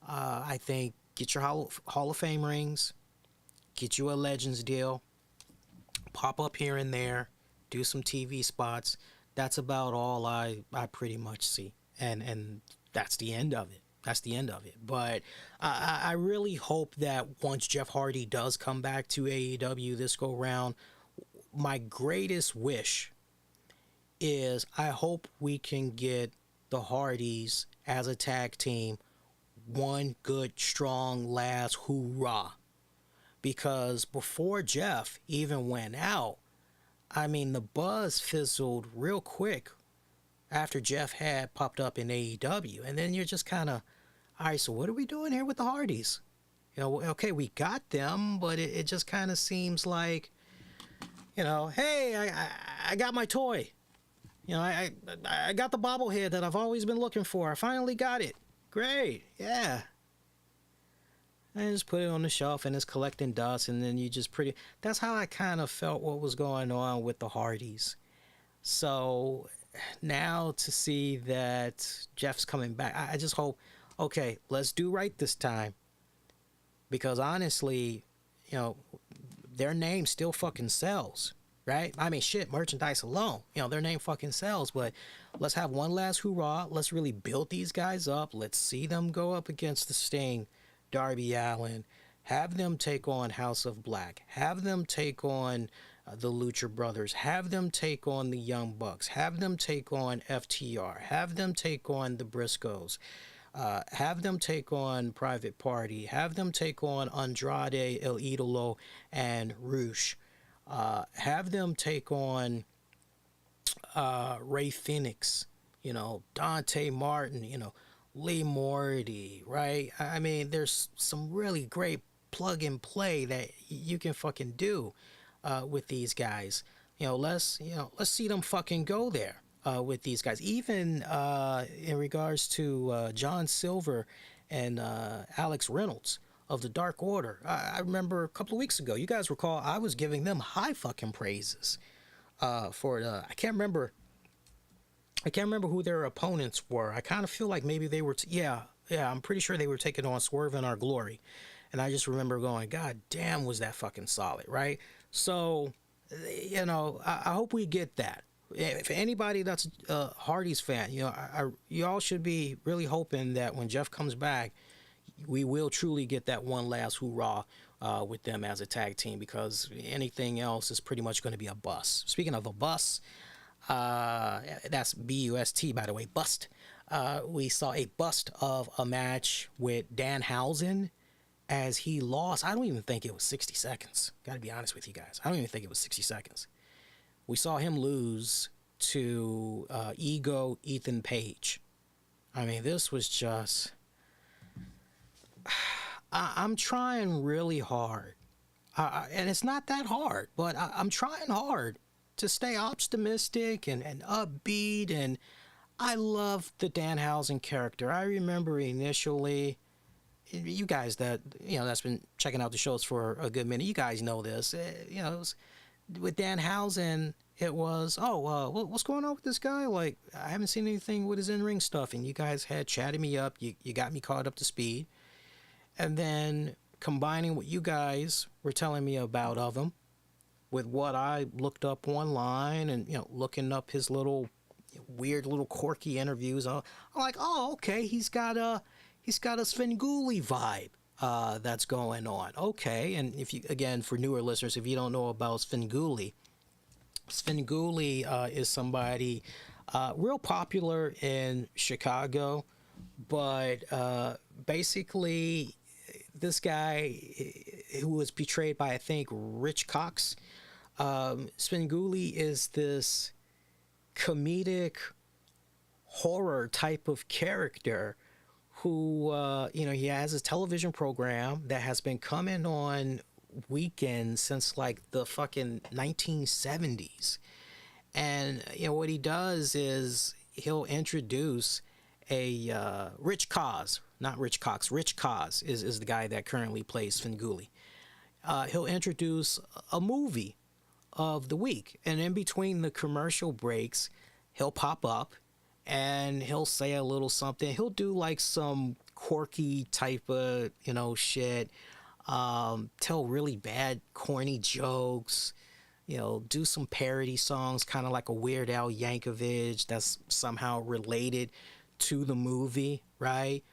I think get your Hall of Fame rings, get you a Legends deal, pop up here and there, do some TV spots. That's about all I pretty much see, and that's the end of it. That's the end of it. But I really hope that once Jeff Hardy does come back to AEW this go round, my greatest wish is I hope we can get the Hardys as a tag team one good, strong, last hoorah. Because before Jeff even went out, I mean, the buzz fizzled real quick after Jeff had popped up in AEW. And then you're just kind of, all right, so what are we doing here with the Hardys? Okay, we got them, but it just kind of seems like, hey, I got my toy. I got the bobblehead that I've always been looking for. I finally got it. Great, yeah. And just put it on the shelf and it's collecting dust, and then you just that's how I kind of felt what was going on with the Hardys. So now to see that Jeff's coming back, I just hope, okay, let's do right this time. Because honestly, their name still fucking sells, right? I mean, shit, merchandise alone, their name fucking sells. But let's have one last hoorah. Let's really build these guys up. Let's see them go up against the Sting, Darby Allin, Have them take on House of Black. Have them take on the Lucha Brothers. Have them take on the Young Bucks. Have them take on FTR. Have them take on the Briscoes. Have them take on Private Party. Have them take on Andrade, El Idolo, and Roosh. Have them take on Ray Phoenix, Dante Martin, Lee Morty, right? I mean, there's some really great plug and play that you can fucking do with these guys. Let's see them fucking go there with these guys. Even in regards to John Silver and Alex Reynolds of the Dark Order. I remember a couple of weeks ago, you guys recall, I was giving them high fucking praises for I can't remember who their opponents were. I kind of feel like maybe they were I'm pretty sure they were taking on Swerve in Our Glory. And I just remember going, God damn, was that fucking solid, right? So, I hope we get that. If anybody that's a Hardy's fan, you all should be really hoping that when Jeff comes back, we will truly get that one last hoorah with them as a tag team, because anything else is pretty much going to be a bust. Speaking of a bust, that's B-U-S-T, by the way, bust. We saw a bust of a match with Danhausen as he lost. I don't even think it was 60 seconds. Got to be honest with you guys. I don't even think it was 60 seconds. We saw him lose to Ego Ethan Page. I mean, this was just... I'm trying really hard. And it's not that hard, but I'm trying hard to stay optimistic and upbeat. And I love the Danhausen character. I remember initially... You guys that's been checking out the shows for a good minute, you guys know this. With Danhausen, it was, what's going on with this guy? Like, I haven't seen anything with his in-ring stuff, and you guys had chatted me up. You got me caught up to speed. And then combining what you guys were telling me about of him with what I looked up online and, looking up his little weird little quirky interviews, I'm like, oh, okay, he's got a Svengoolie vibe that's going on. Okay, and if you, again, for newer listeners, if you don't know about Svengoolie is somebody real popular in Chicago, but basically this guy who was portrayed by, I think, Rich Cox, Svengoolie is this comedic horror type of character who, he has a television program that has been coming on weekends since like the fucking 1970s. And, what he does is he'll introduce a Rich Cos, not Rich Cox. Rich Cos is the guy that currently plays Svengoolie. He'll introduce a movie of the week. And in between the commercial breaks, he'll pop up and he'll say a little something. He'll do like some quirky type of, shit. Tell really bad, corny jokes. Do some parody songs, kind of like a Weird Al Yankovic that's somehow related to the movie, right?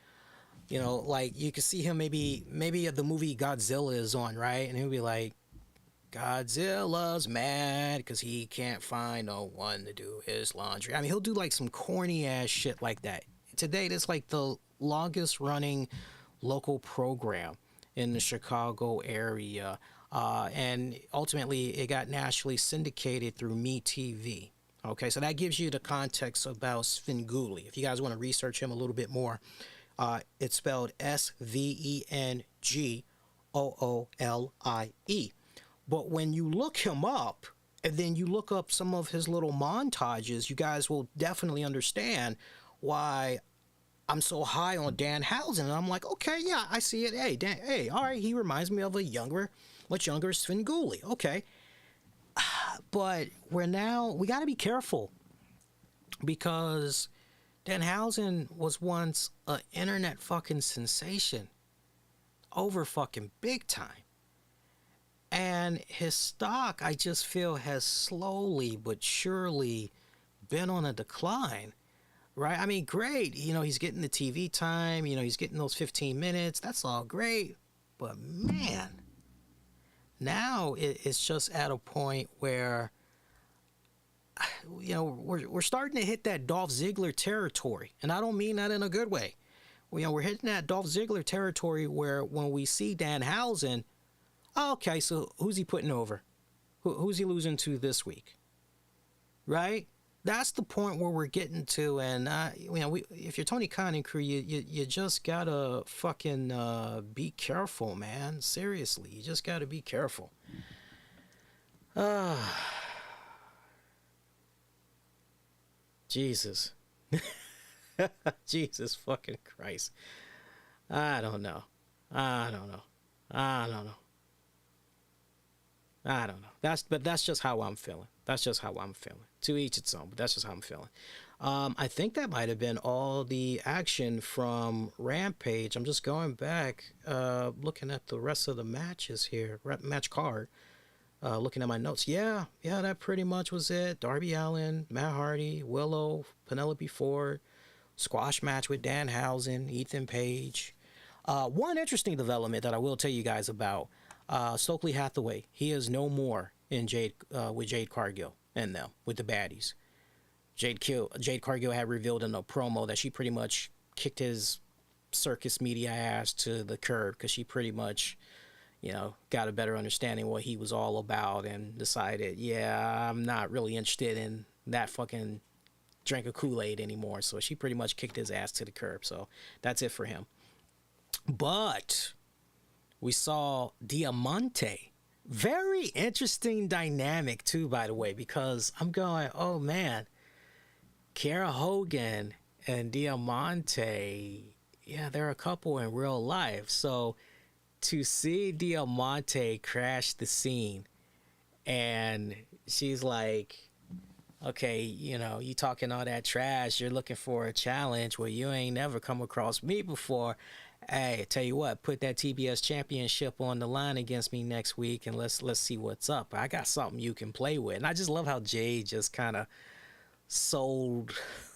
Like you can see him maybe the movie Godzilla is on, right? And he'll be like, Godzilla's mad because he can't find no one to do his laundry. I mean, he'll do like some corny ass shit like that. To date, it's like the longest running local program in the Chicago area. And ultimately, it got nationally syndicated through MeTV. Okay, so that gives you the context about Svengoolie. If you guys want to research him a little bit more, it's spelled Svengolie. But when you look him up, and then you look up some of his little montages, you guys will definitely understand why I'm so high on Danhausen. And I'm like, okay, yeah, I see it. Hey, all right, he reminds me of a much younger Svengoolie. Okay. But we got to be careful, because Danhausen was once an internet fucking sensation, over fucking big time. And his stock, I just feel, has slowly but surely been on a decline, right? I mean, great. He's getting the TV time. He's getting those 15 minutes. That's all great. But man, now it's just at a point where, you know, we're starting to hit that Dolph Ziggler territory, and I don't mean that in a good way. You know, we're hitting that Dolph Ziggler territory where when we see Danhausen, oh, okay, so who's he putting over? Who's he losing to this week? Right? That's the point where we're getting to, and you know, if you're Tony Khan and crew, you just gotta fucking be careful, man. Seriously, you just gotta be careful. Jesus. Jesus fucking Christ. I don't know. That's just how I'm feeling. To each its own, but that's just how I'm feeling. I think that might have been all the action from Rampage. I'm just going back, looking at the rest of the matches here, match card. Looking at my notes. Yeah, that pretty much was it. Darby Allin, Matt Hardy, Willow, Penelope Ford, squash match with Danhausen, Ethan Page. One interesting development that I will tell you guys about, Stokely Hathaway. He is no more in with Jade Cargill and them, with the baddies. Jade Cargill had revealed in a promo that she pretty much kicked his circus media ass to the curb because she pretty much, you know, got a better understanding what he was all about and decided, yeah, I'm not really interested in that fucking drink of Kool-Aid anymore. So she pretty much kicked his ass to the curb. So that's it for him. But we saw Diamante. Very interesting dynamic too, by the way, because I'm going, oh man, Kiera Hogan and Diamante, yeah, they're a couple in real life. So to see Diamante crash the scene and she's like, okay, you know, you talking all that trash, you're looking for a challenge. Well, you ain't never come across me before. Hey, tell you what, put that TBS championship on the line against me next week and let's see what's up. I got something you can play with. And I just love how Jade just kind of sold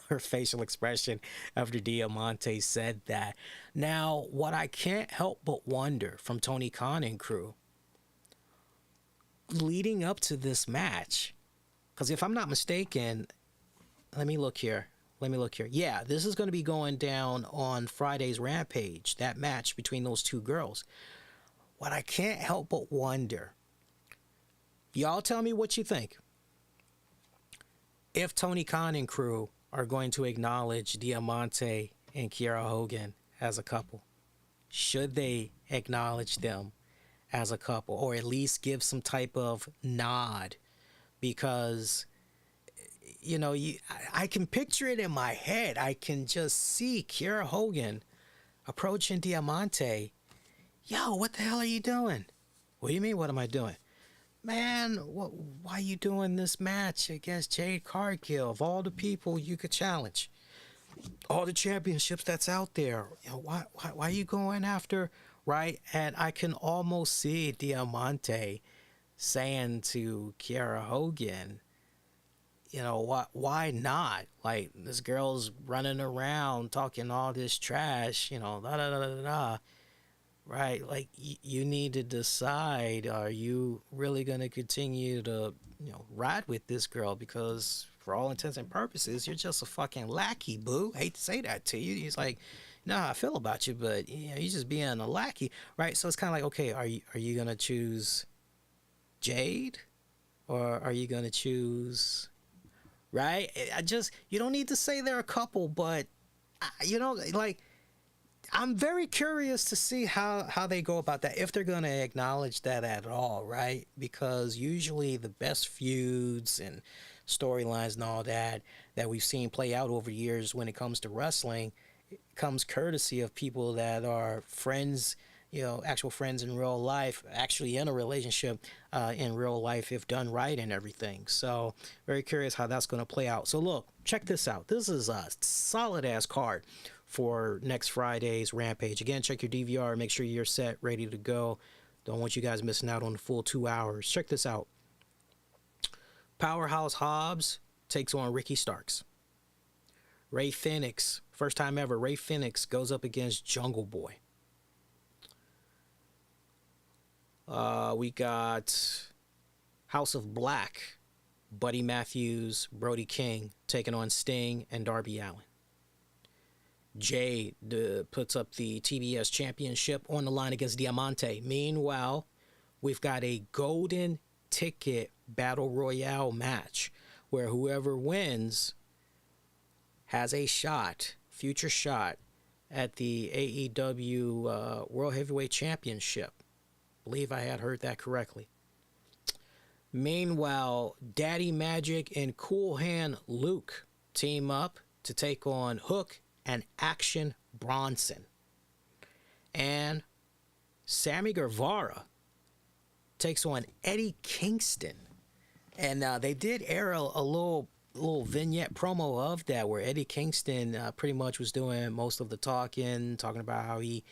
her facial expression after Diamante said that. Now, what I can't help but wonder from Tony Khan and crew, leading up to this match, because if I'm not mistaken, let me look here. Yeah, this is going to be going down on Friday's Rampage, that match between those two girls. What I can't help but wonder, y'all tell me what you think. If Tony Khan and crew are going to acknowledge Diamante and Kiera Hogan as a couple, should they acknowledge them as a couple, or at least give some type of nod? Because, you know, I can picture it in my head. I can just see Kiera Hogan approaching Diamante. Yo, what the hell are you doing? What do you mean, what am I doing? Man, why are you doing this match against Jade Cargill? Of all the people you could challenge, all the championships that's out there, you know, why are you going after, right? And I can almost see Diamante saying to Kiera Hogan, you know, why not? Like, this girl's running around talking all this trash, you know, right? Like, you need to decide, are you really going to continue to, you know, ride with this girl? Because for all intents and purposes, you're just a fucking lackey, boo. I hate to say that to you. He's like, no, I feel about you, but, you know, you're just being a lackey, right? So it's kind of like, okay, are you going to choose Jade, or are you going to choose, right? You don't need to say they're a couple, but, you know, like, I'm very curious to see how they go about that, if they're going to acknowledge that at all, right? Because usually the best feuds and storylines and all that we've seen play out over years when it comes to wrestling, it comes courtesy of people that are friends, you know, actual friends in real life, actually in a relationship in real life if done right and everything. So very curious how that's going to play out. So look, check this out. This is a solid ass card for next Friday's Rampage. Again, check your DVR, make sure you're set, ready to go. Don't want you guys missing out on the full 2 hours. Check this out. Powerhouse Hobbs takes on Ricky Starks. Ray Phoenix, first time ever, Ray Phoenix goes up against Jungle Boy. We got House of Black, Buddy Matthews, Brody King taking on Sting and Darby Allin. Jay puts up the TBS Championship on the line against Diamante. Meanwhile, we've got a golden ticket battle royale match where whoever wins has a future shot at the AEW World Heavyweight Championship. I believe I had heard that correctly. Meanwhile, Daddy Magic and Cool Hand Luke team up to take on Hook and Action Bronson. And Sammy Guevara takes on Eddie Kingston. And they did air a little vignette promo of that where Eddie Kingston pretty much was doing most of the talking about how he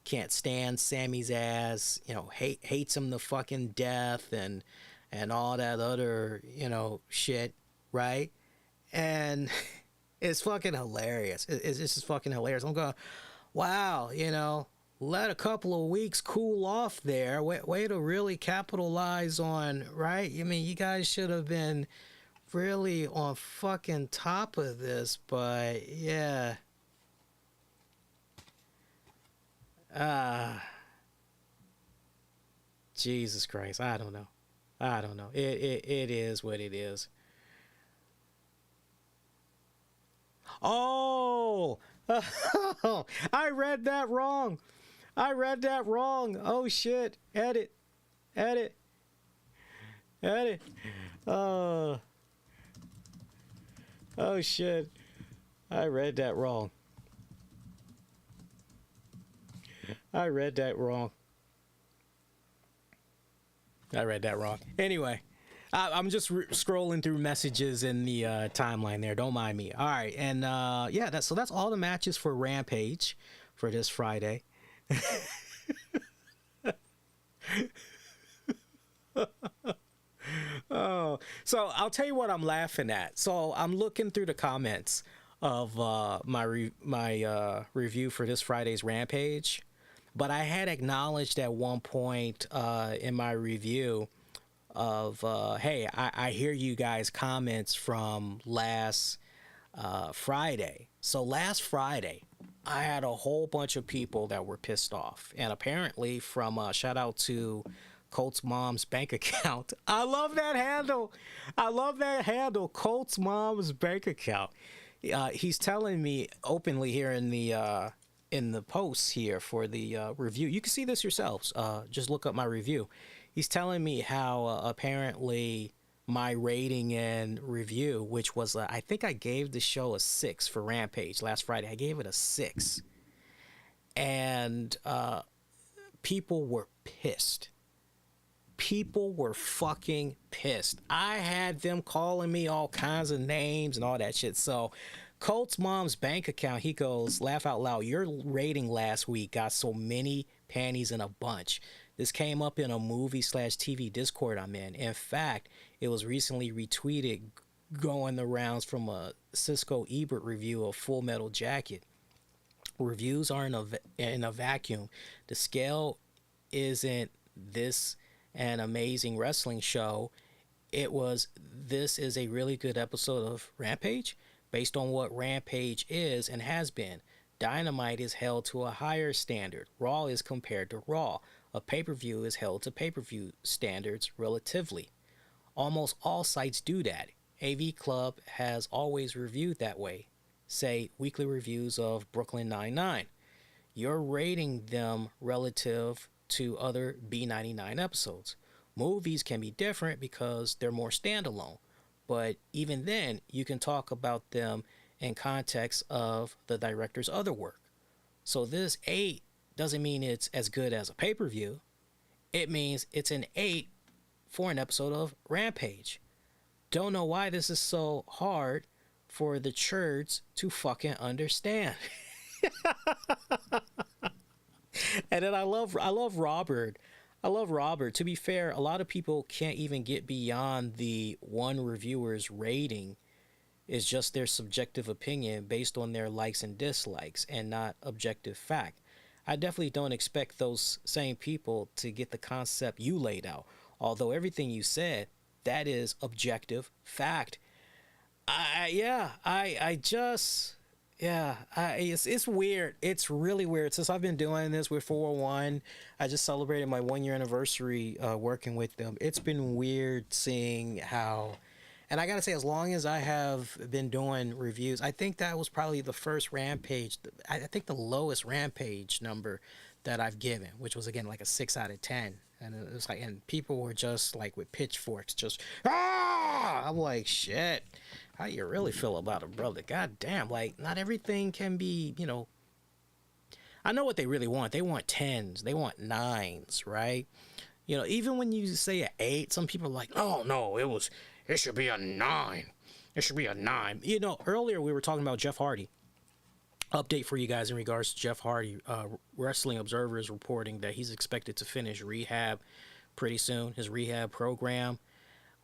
can't stand Sammy's ass, hates him to fucking death and all that other, shit, right? And it's fucking hilarious. It's just fucking hilarious. I'm going, wow, let a couple of weeks cool off there. Way to really capitalize on, right? I mean, you guys should have been really on fucking top of this, but yeah. Jesus Christ, I don't know. It is what it is. Oh, I read that wrong. Oh shit! Edit. Oh shit! I read that wrong. Anyway, I'm just scrolling through messages in the timeline there. Don't mind me. All right, and that's all the matches for Rampage for this Friday. Oh, so I'll tell you what I'm laughing at. So I'm looking through the comments of my review for this Friday's Rampage, but I had acknowledged at one point in my review of hey, I hear you guys comments from last Friday. So last Friday I had a whole bunch of people that were pissed off, and apparently from shout out to Colt's mom's bank account. I love that handle, Colt's mom's bank account. He's telling me openly here in the posts here for the review. You can see this yourselves. Just look up my review. He's telling me how apparently my rating and review, which was I think I gave the show a 6 for Rampage last Friday. I gave it a 6, and people were pissed. People were fucking pissed. I had them calling me all kinds of names and all that shit. So Colt's mom's bank account, he goes, laugh out loud, your rating last week got so many panties in a bunch. This came up in a movie/TV Discord I'm in. In fact, it was recently retweeted going the rounds from a Cisco Ebert review of Full Metal Jacket. Reviews aren't in a vacuum. The scale isn't this an amazing wrestling show. This is a really good episode of Rampage based on what Rampage is and has been. Dynamite is held to a higher standard. Raw is compared to Raw. A pay-per-view is held to pay-per-view standards relatively. Almost all sites do that. AV Club has always reviewed that way. Say weekly reviews of Brooklyn Nine-Nine. You're rating them relative to other B99 episodes. Movies can be different because they're more standalone, but even then you can talk about them in context of the director's other work. So this 8 doesn't mean it's as good as a pay-per-view. It means it's an 8 for an episode of Rampage. Don't know why this is so hard for the churds to fucking understand. And then I love Robert. To be fair, a lot of people can't even get beyond the one reviewer's rating. It's just their subjective opinion based on their likes and dislikes and not objective fact. I definitely don't expect those same people to get the concept you laid out. Although everything you said, that is objective fact. It's weird. It's really weird. Since I've been doing this with 401, I just celebrated my 1 year anniversary working with them. It's been weird seeing how, and I gotta say, as long as I have been doing reviews, I think that was probably the first Rampage. I think the lowest Rampage number that I've given, which was again like a 6 out of 10. And it was like, and people were just like with pitchforks, just I'm like, shit. How you really feel about it, brother? God damn, like not everything can be, I know what they really want. They want 10s, they want 9s, right? Even when you say an 8, some people are like, oh no, it should be a 9. It should be a 9. Earlier we were talking about Jeff Hardy. Update for you guys in regards to Jeff Hardy. Wrestling Observer is reporting that he's expected to finish rehab pretty soon, his rehab program.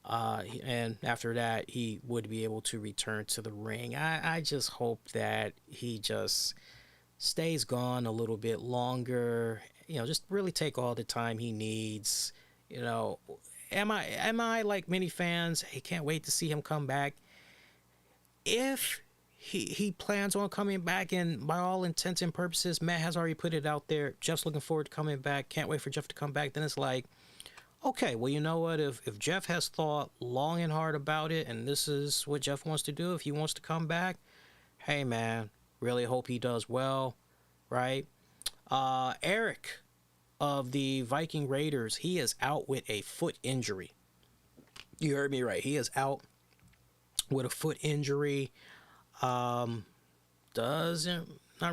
And after that, he would be able to return to the ring. I just hope that he just stays gone a little bit longer. Just really take all the time he needs. Am I like many fans? I can't wait to see him come back. If he plans on coming back, and by all intents and purposes, Matt has already put it out there. Jeff's looking forward to coming back. Can't wait for Jeff to come back. Then it's like, okay, well, you know what? If Jeff has thought long and hard about it, and this is what Jeff wants to do, if he wants to come back, hey, man, really hope he does well, right? Eric of the Viking Raiders, he is out with a foot injury. You heard me right. He is out with a foot injury. Not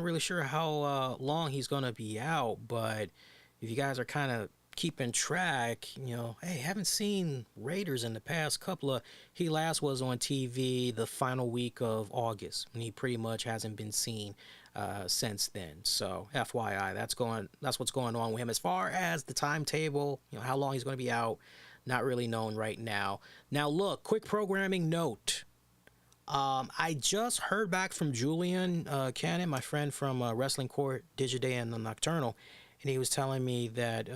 really sure how long he's going to be out, but if you guys are kind of keeping track, hey, haven't seen Raiders in the past couple of, he last was on TV the final week of August, and he pretty much hasn't been seen since then. So FYI, that's what's going on with him. As far as the timetable, how long he's going to be out, not really known right now. Now look, quick programming note. I just heard back from Julian Cannon, my friend from Wrestling Court, Digiday, and the Nocturnal, and he was telling me that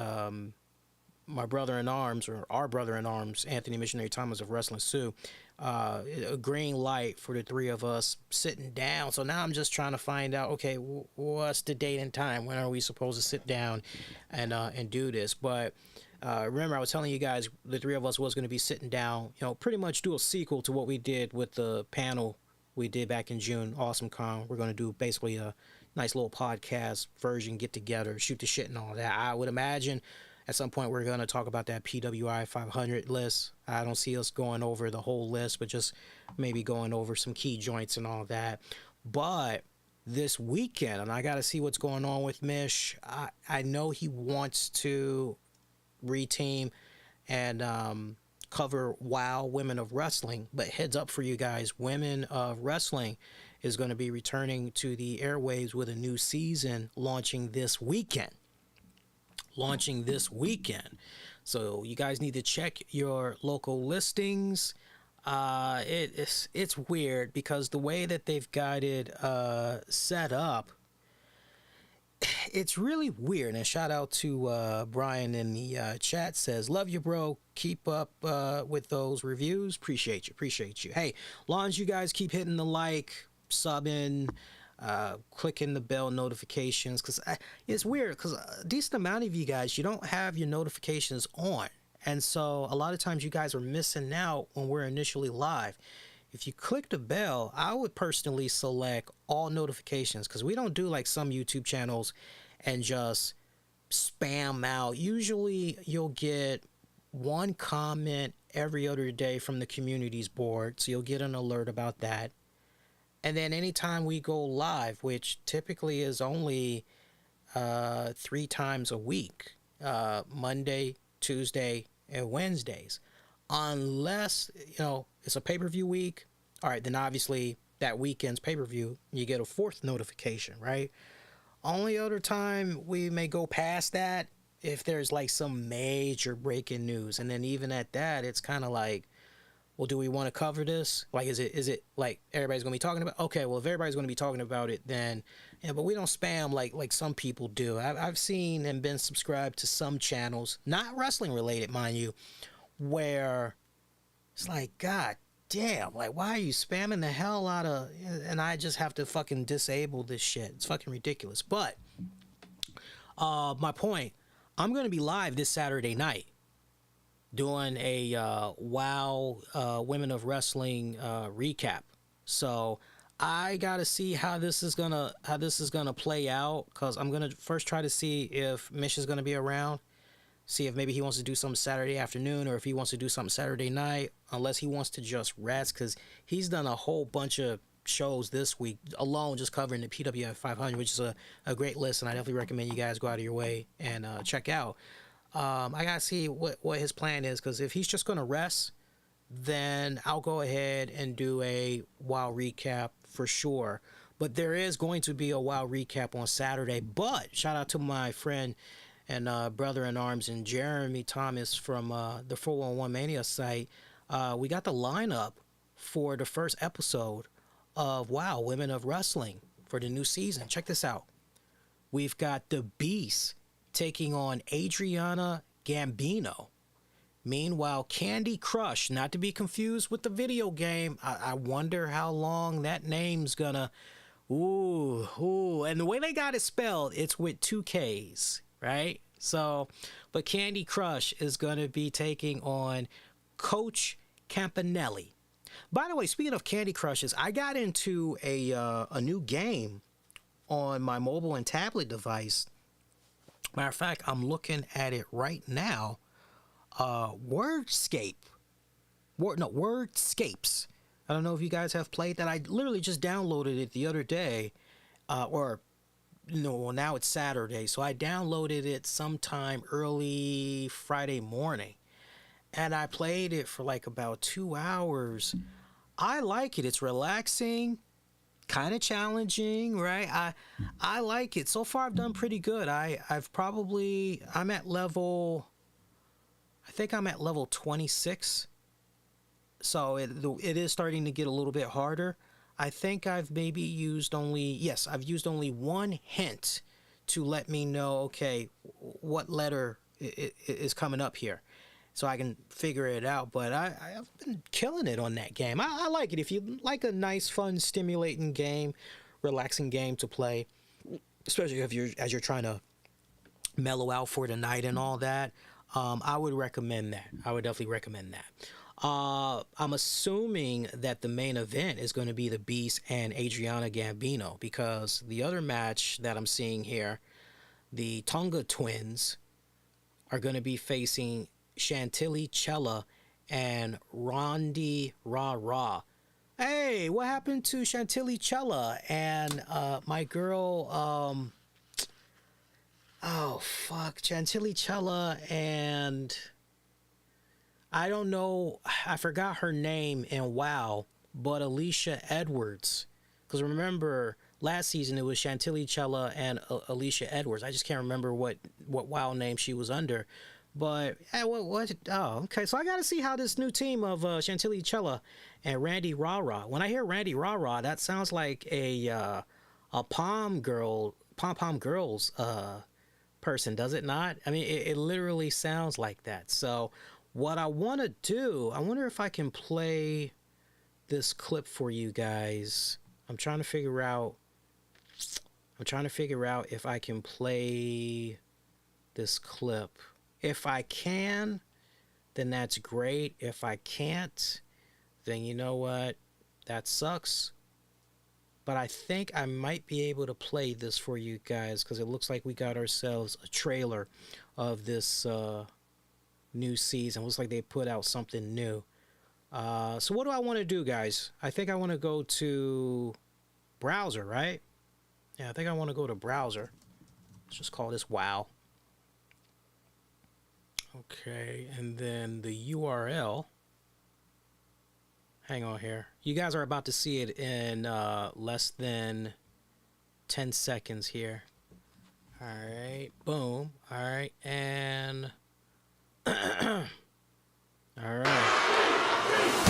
my brother-in-arms, or our brother-in-arms, Anthony Missionary Thomas of Wrestling Sue, a green light for the three of us sitting down. So now I'm just trying to find out, okay, what's the date and time? When are we supposed to sit down and do this? But remember, I was telling you guys the three of us was going to be sitting down, pretty much do a sequel to what we did with the panel we did back in June, Awesome Con. We're going to do basically a nice little podcast version, get together, shoot the shit and all that. I would imagine at some point we're going to talk about that PWI 500 list. I don't see us going over the whole list, but just maybe going over some key joints and all that. But this weekend, and I got to see what's going on with Mish. I know he wants to reteam and cover WOW Women of Wrestling, but heads up for you guys, Women of Wrestling is going to be returning to the airwaves with a new season launching this weekend. So you guys need to check your local listings. It's weird because the way that they've got it set up, it's really weird. And shout out to Brian in the chat, says, love you, bro. Keep up with those reviews. Appreciate you. Hey, long as you guys keep hitting the like, subbing, clicking the bell notifications, because it's weird because a decent amount of you guys, you don't have your notifications on. And so a lot of times you guys are missing out when we're initially live. If you click the bell, I would personally select all notifications, because we don't do like some YouTube channels and just spam out. Usually you'll get one comment every other day from the communities board, so you'll get an alert about that. And then anytime we go live, which typically is only 3 times a week, Monday, Tuesday, and Wednesdays, unless it's a pay-per-view week, all right, then obviously that weekend's pay-per-view, you get a 4th notification, right? Only other time we may go past that if there's like some major breaking news, and then even at that, it's kind of like, well, do we want to cover this? Like, is it like everybody's going to be talking about? Okay, well, if everybody's going to be talking about it, then, yeah, but we don't spam like some people do. I've seen and been subscribed to some channels, not wrestling related, mind you, where it's like, God damn, like, why are you spamming the hell out of, and I just have to fucking disable this shit. It's fucking ridiculous. But my point, I'm going to be live this Saturday night doing a WoW Women of Wrestling recap. So I gotta see how this is gonna play out, because I'm gonna first try to see if Mish is gonna be around, see if maybe he wants to do something Saturday afternoon, or if he wants to do something Saturday night, unless he wants to just rest, because he's done a whole bunch of shows this week alone just covering the PWF 500, which is a great list, and I definitely recommend you guys go out of your way and check out. I gotta see what his plan is, because if he's just gonna rest, then I'll go ahead and do a WoW recap for sure. But there is going to be a WoW recap on Saturday. But shout out to my friend and brother in arms and Jeremy Thomas from the 411 Mania site. We got the lineup for the first episode of WoW Women of Wrestling for the new season. Check this out. We've got the Beast taking on Adriana Gambino. Meanwhile, Candy Crush, not to be confused with the video game. I wonder how long that name's gonna... Ooh. And the way they got it spelled, it's with 2 Ks, right? So, but Candy Crush is gonna be taking on Coach Campanelli. By the way, speaking of Candy Crushes, I got into a new game on my mobile and tablet device. Matter of fact, I'm looking at it right now. Wordscapes. I don't know if you guys have played that. I literally just downloaded it the other day, well, now it's Saturday, so I downloaded it sometime early Friday morning, and I played it for like about 2 hours. I like it. It's relaxing, kind of challenging, right? I like it. So far, I've done pretty good. I think I'm at level 26. So it is starting to get a little bit harder. I think I've maybe used I've used only one hint to let me know, okay, what letter is coming up here, so I can figure it out. But I've been killing it on that game. I like it. If you like a nice, fun, stimulating game, relaxing game to play, especially as you're trying to mellow out for the night and all that, I would recommend that. I would definitely recommend that. I'm assuming that the main event is going to be the Beast and Adriana Gambino, because the other match that I'm seeing here, the Tonga twins, are going to be facing Chantilly Chella and Rondi Ra. Hey, what happened to Chantilly Chella and my girl, Chantilly Chella and... I don't know, I forgot her name in WoW, but Alicia Edwards. Because remember, last season it was Chantilly Chella and Alicia Edwards. I just can't remember what WoW name she was under. But, okay. So I got to see how this new team of Chantilly Chella and Randy Rah-Rah. When I hear Randy Rah-Rah, that sounds like a Pom Girls person, does it not? I mean, it literally sounds like that. So... what I want to do, I wonder if I can play this clip for you guys. I'm trying to figure out if I can play this clip. If I can, then that's great. If I can't, then you know what? That sucks. But I think I might be able to play this for you guys, because it looks like we got ourselves a trailer of this new season. Looks like they put out something new. So what do I want to do, guys? I think I want to go to browser, right? Yeah, I think I want to go to browser. Let's just call this WoW. Okay, and then the URL. Hang on here. You guys are about to see it in less than 10 seconds here. All right, boom. All right, and all right.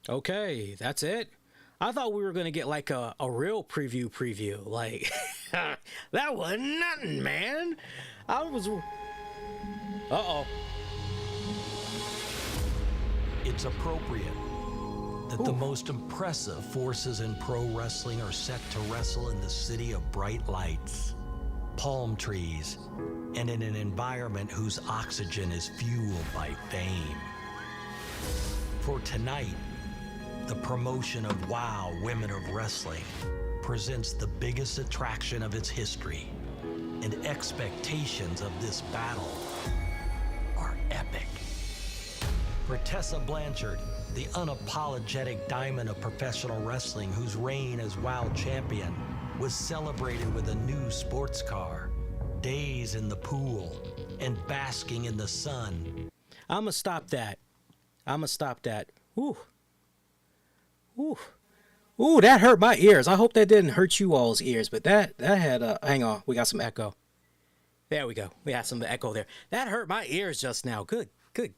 Okay, that's it. I thought we were gonna get like a real preview. Like that was nothing, man. I was. Uh-oh. It's appropriate that the most impressive forces in pro wrestling are set to wrestle in the city of bright lights, palm trees, and in an environment whose oxygen is fueled by fame. For tonight, the promotion of WOW Women of Wrestling presents the biggest attraction of its history, and expectations of this battle are epic. For Tessa Blanchard, the unapologetic diamond of professional wrestling whose reign as WOW champion was celebrated with a new sports car, days in the pool, and basking in the sun. I'ma stop that. Ooh. Ooh, that hurt my ears. I hope that didn't hurt you all's ears, but that had hang on, we got some echo. There we go. We had some echo there. That hurt my ears just now. Good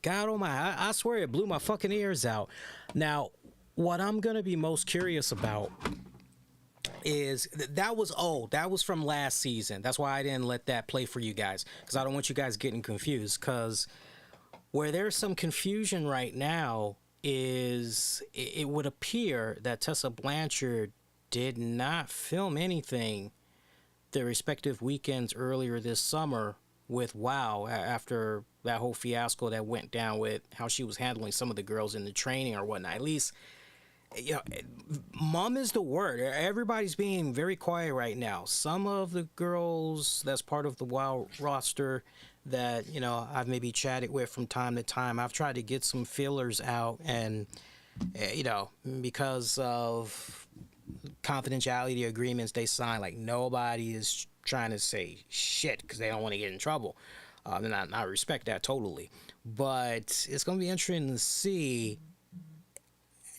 God, oh my, I swear it blew my fucking ears out. Now, what I'm going to be most curious about is that was from last season. That's why I didn't let that play for you guys, because I don't want you guys getting confused, because where there's some confusion right now is it would appear that Tessa Blanchard did not film anything the respective weekends earlier this summer with WOW after that whole fiasco that went down with how she was handling some of the girls in the training or whatnot. At least, you know, mum is the word. Everybody's being very quiet right now. Some of the girls that's part of the WOW roster that, you know, I've maybe chatted with from time to time, I've tried to get some feelers out, and, you know, because of confidentiality agreements they sign, like, nobody is trying to say shit because they don't want to get in trouble. And I respect that totally. But it's going to be interesting to see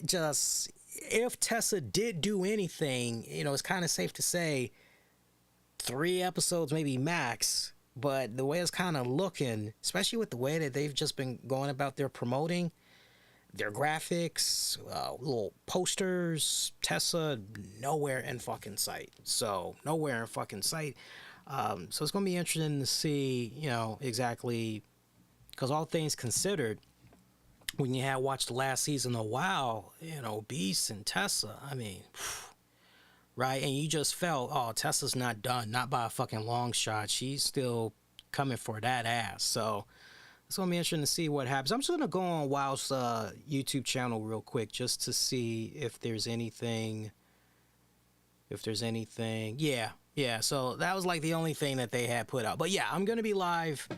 just if Tessa did do anything. You know, it's kind of safe to say 3 episodes, maybe max. But the way it's kind of looking, especially with the way that they've just been going about their promoting, their graphics, little posters, Tessa, nowhere in fucking sight. So it's going to be interesting to see, you know, exactly, because all things considered, when you had watched the last season of WOW, you know, Beast and Tessa, I mean, right? And you just felt, oh, Tessa's not done, not by a fucking long shot. She's still coming for that ass. So it's going to be interesting to see what happens. I'm just going to go on WOW's YouTube channel real quick just to see if there's anything. Yeah, so that was like the only thing that they had put out. But yeah, I'm going to be live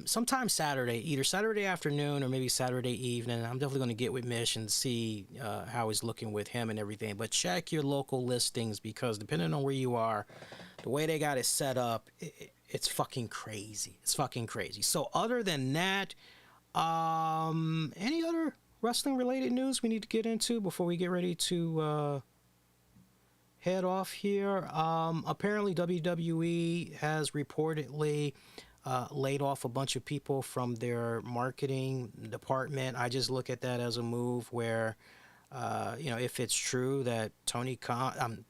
sometime Saturday, either Saturday afternoon or maybe Saturday evening. I'm definitely going to get with Mish and see how he's looking with him and everything. But check your local listings, because depending on where you are, the way they got it set up, it's fucking crazy. It's fucking crazy. So other than that, any other wrestling related news we need to get into before we get ready to head off here? Apparently WWE has reportedly laid off a bunch of people from their marketing department. I just look at that as a move where, you know, if it's true that Tony Khan,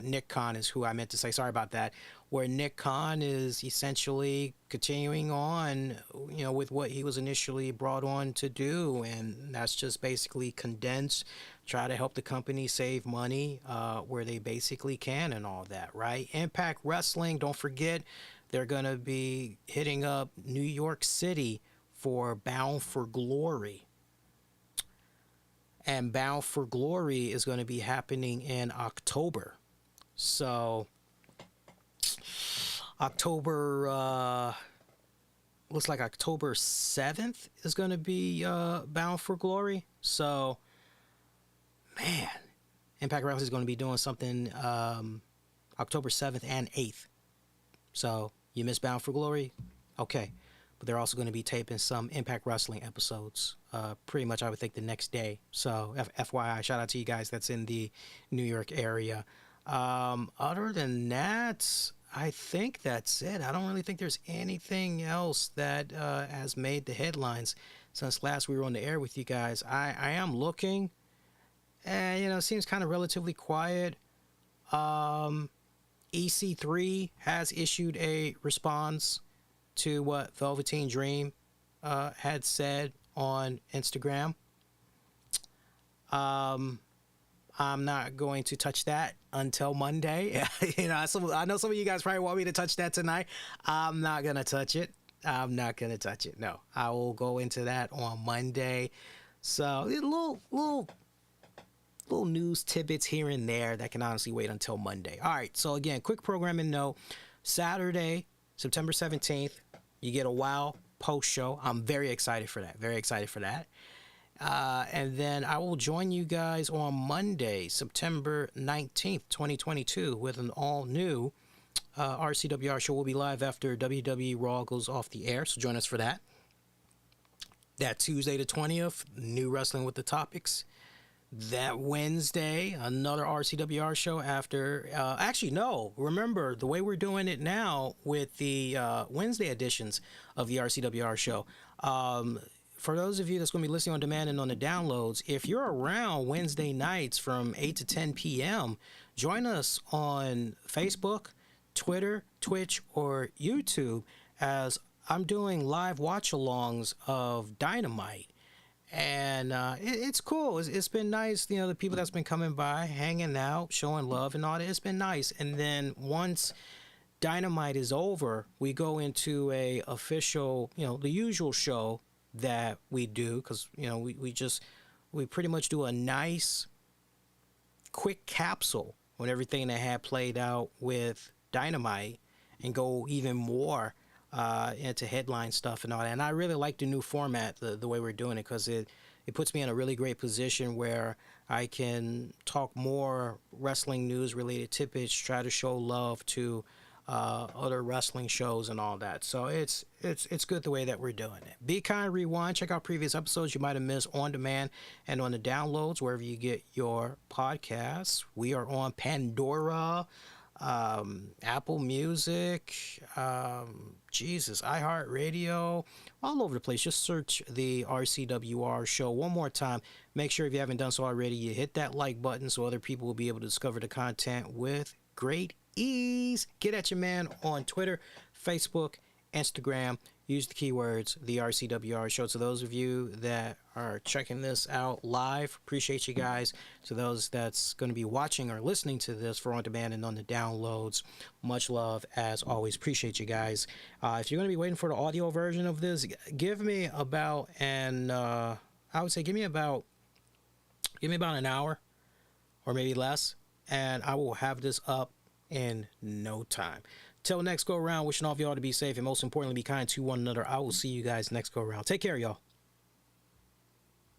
Nick Khan is who I meant to say, sorry about that, where Nick Khan is essentially continuing on, you know, with what he was initially brought on to do, and that's just basically condense, try to help the company save money where they basically can and all that, right? Impact Wrestling, don't forget, they're going to be hitting up New York City for Bound for Glory. And Bound for Glory is going to be happening in October. So, looks like October 7th is going to be Bound for Glory. So, man, Impact Wrestling is going to be doing something October 7th and 8th. So, you missed Bound for Glory? Okay. but they're also going to be taping some Impact Wrestling episodes. Pretty much, I would think the next day. So, FYI, shout out to you guys that's in the New York area. Other than that, I think that's it. I don't really think there's anything else that has made the headlines since last we were on the air with you guys. I am looking, and it seems kind of relatively quiet. EC3 has issued a response to what Velveteen Dream had said on Instagram. I'm not going to touch that until Monday. I know some of you guys probably want me to touch that tonight. I'm not going to touch it. No, I will go into that on Monday. So little news tidbits here and there that can honestly wait until Monday. All right. So again, quick programming note. Saturday, September 17th, you get a WOW post show. I'm very excited for that. And then I will join you guys on Monday, September 19th, 2022, with an all-new RCWR show. Will be live after WWE Raw goes off the air, so join us for that. That Tuesday the 20th, new Wrestling with the Topics. That Wednesday, another RCWR show after... actually, no. Remember, the way we're doing it now with the Wednesday editions of the RCWR show... for those of you that's going to be listening on demand and on the downloads, if you're around Wednesday nights from 8 to 10 p.m., join us on Facebook, Twitter, Twitch, or YouTube as I'm doing live watch-alongs of Dynamite. And it's cool. It's been nice, the people that's been coming by, hanging out, showing love and all that. It's been nice. And then once Dynamite is over, we go into a official, the usual show that we do, because we pretty much do a nice quick capsule on everything that had played out with Dynamite and go even more into headline stuff and all that. And I really like the new format, the way we're doing it, because it puts me in a really great position where I can talk more wrestling news related tidbits, try to show love to other wrestling shows and all that. So it's good the way that we're doing it. Be kind, rewind, check out previous episodes you might have missed on demand and on the downloads wherever you get your podcasts. We are on Pandora, Apple Music, iHeartRadio, all over the place. Just search the RCWR show. One more time, make sure if you haven't done so already, you hit that like button so other people will be able to discover the content with great ease. Get at your man on Twitter, Facebook, Instagram. Use the keywords the RCWR show. To those of you that are checking this out live, appreciate you guys. To those that's going to be watching or listening to this for on demand and on the downloads, much love as always. Appreciate you guys. If you're going to be waiting for the audio version of this, give me about an hour or maybe less, and I will have this up in no time. Till next go around, wishing all of y'all to be safe and most importantly be kind to one another. I will see you guys next go around. Take care, y'all.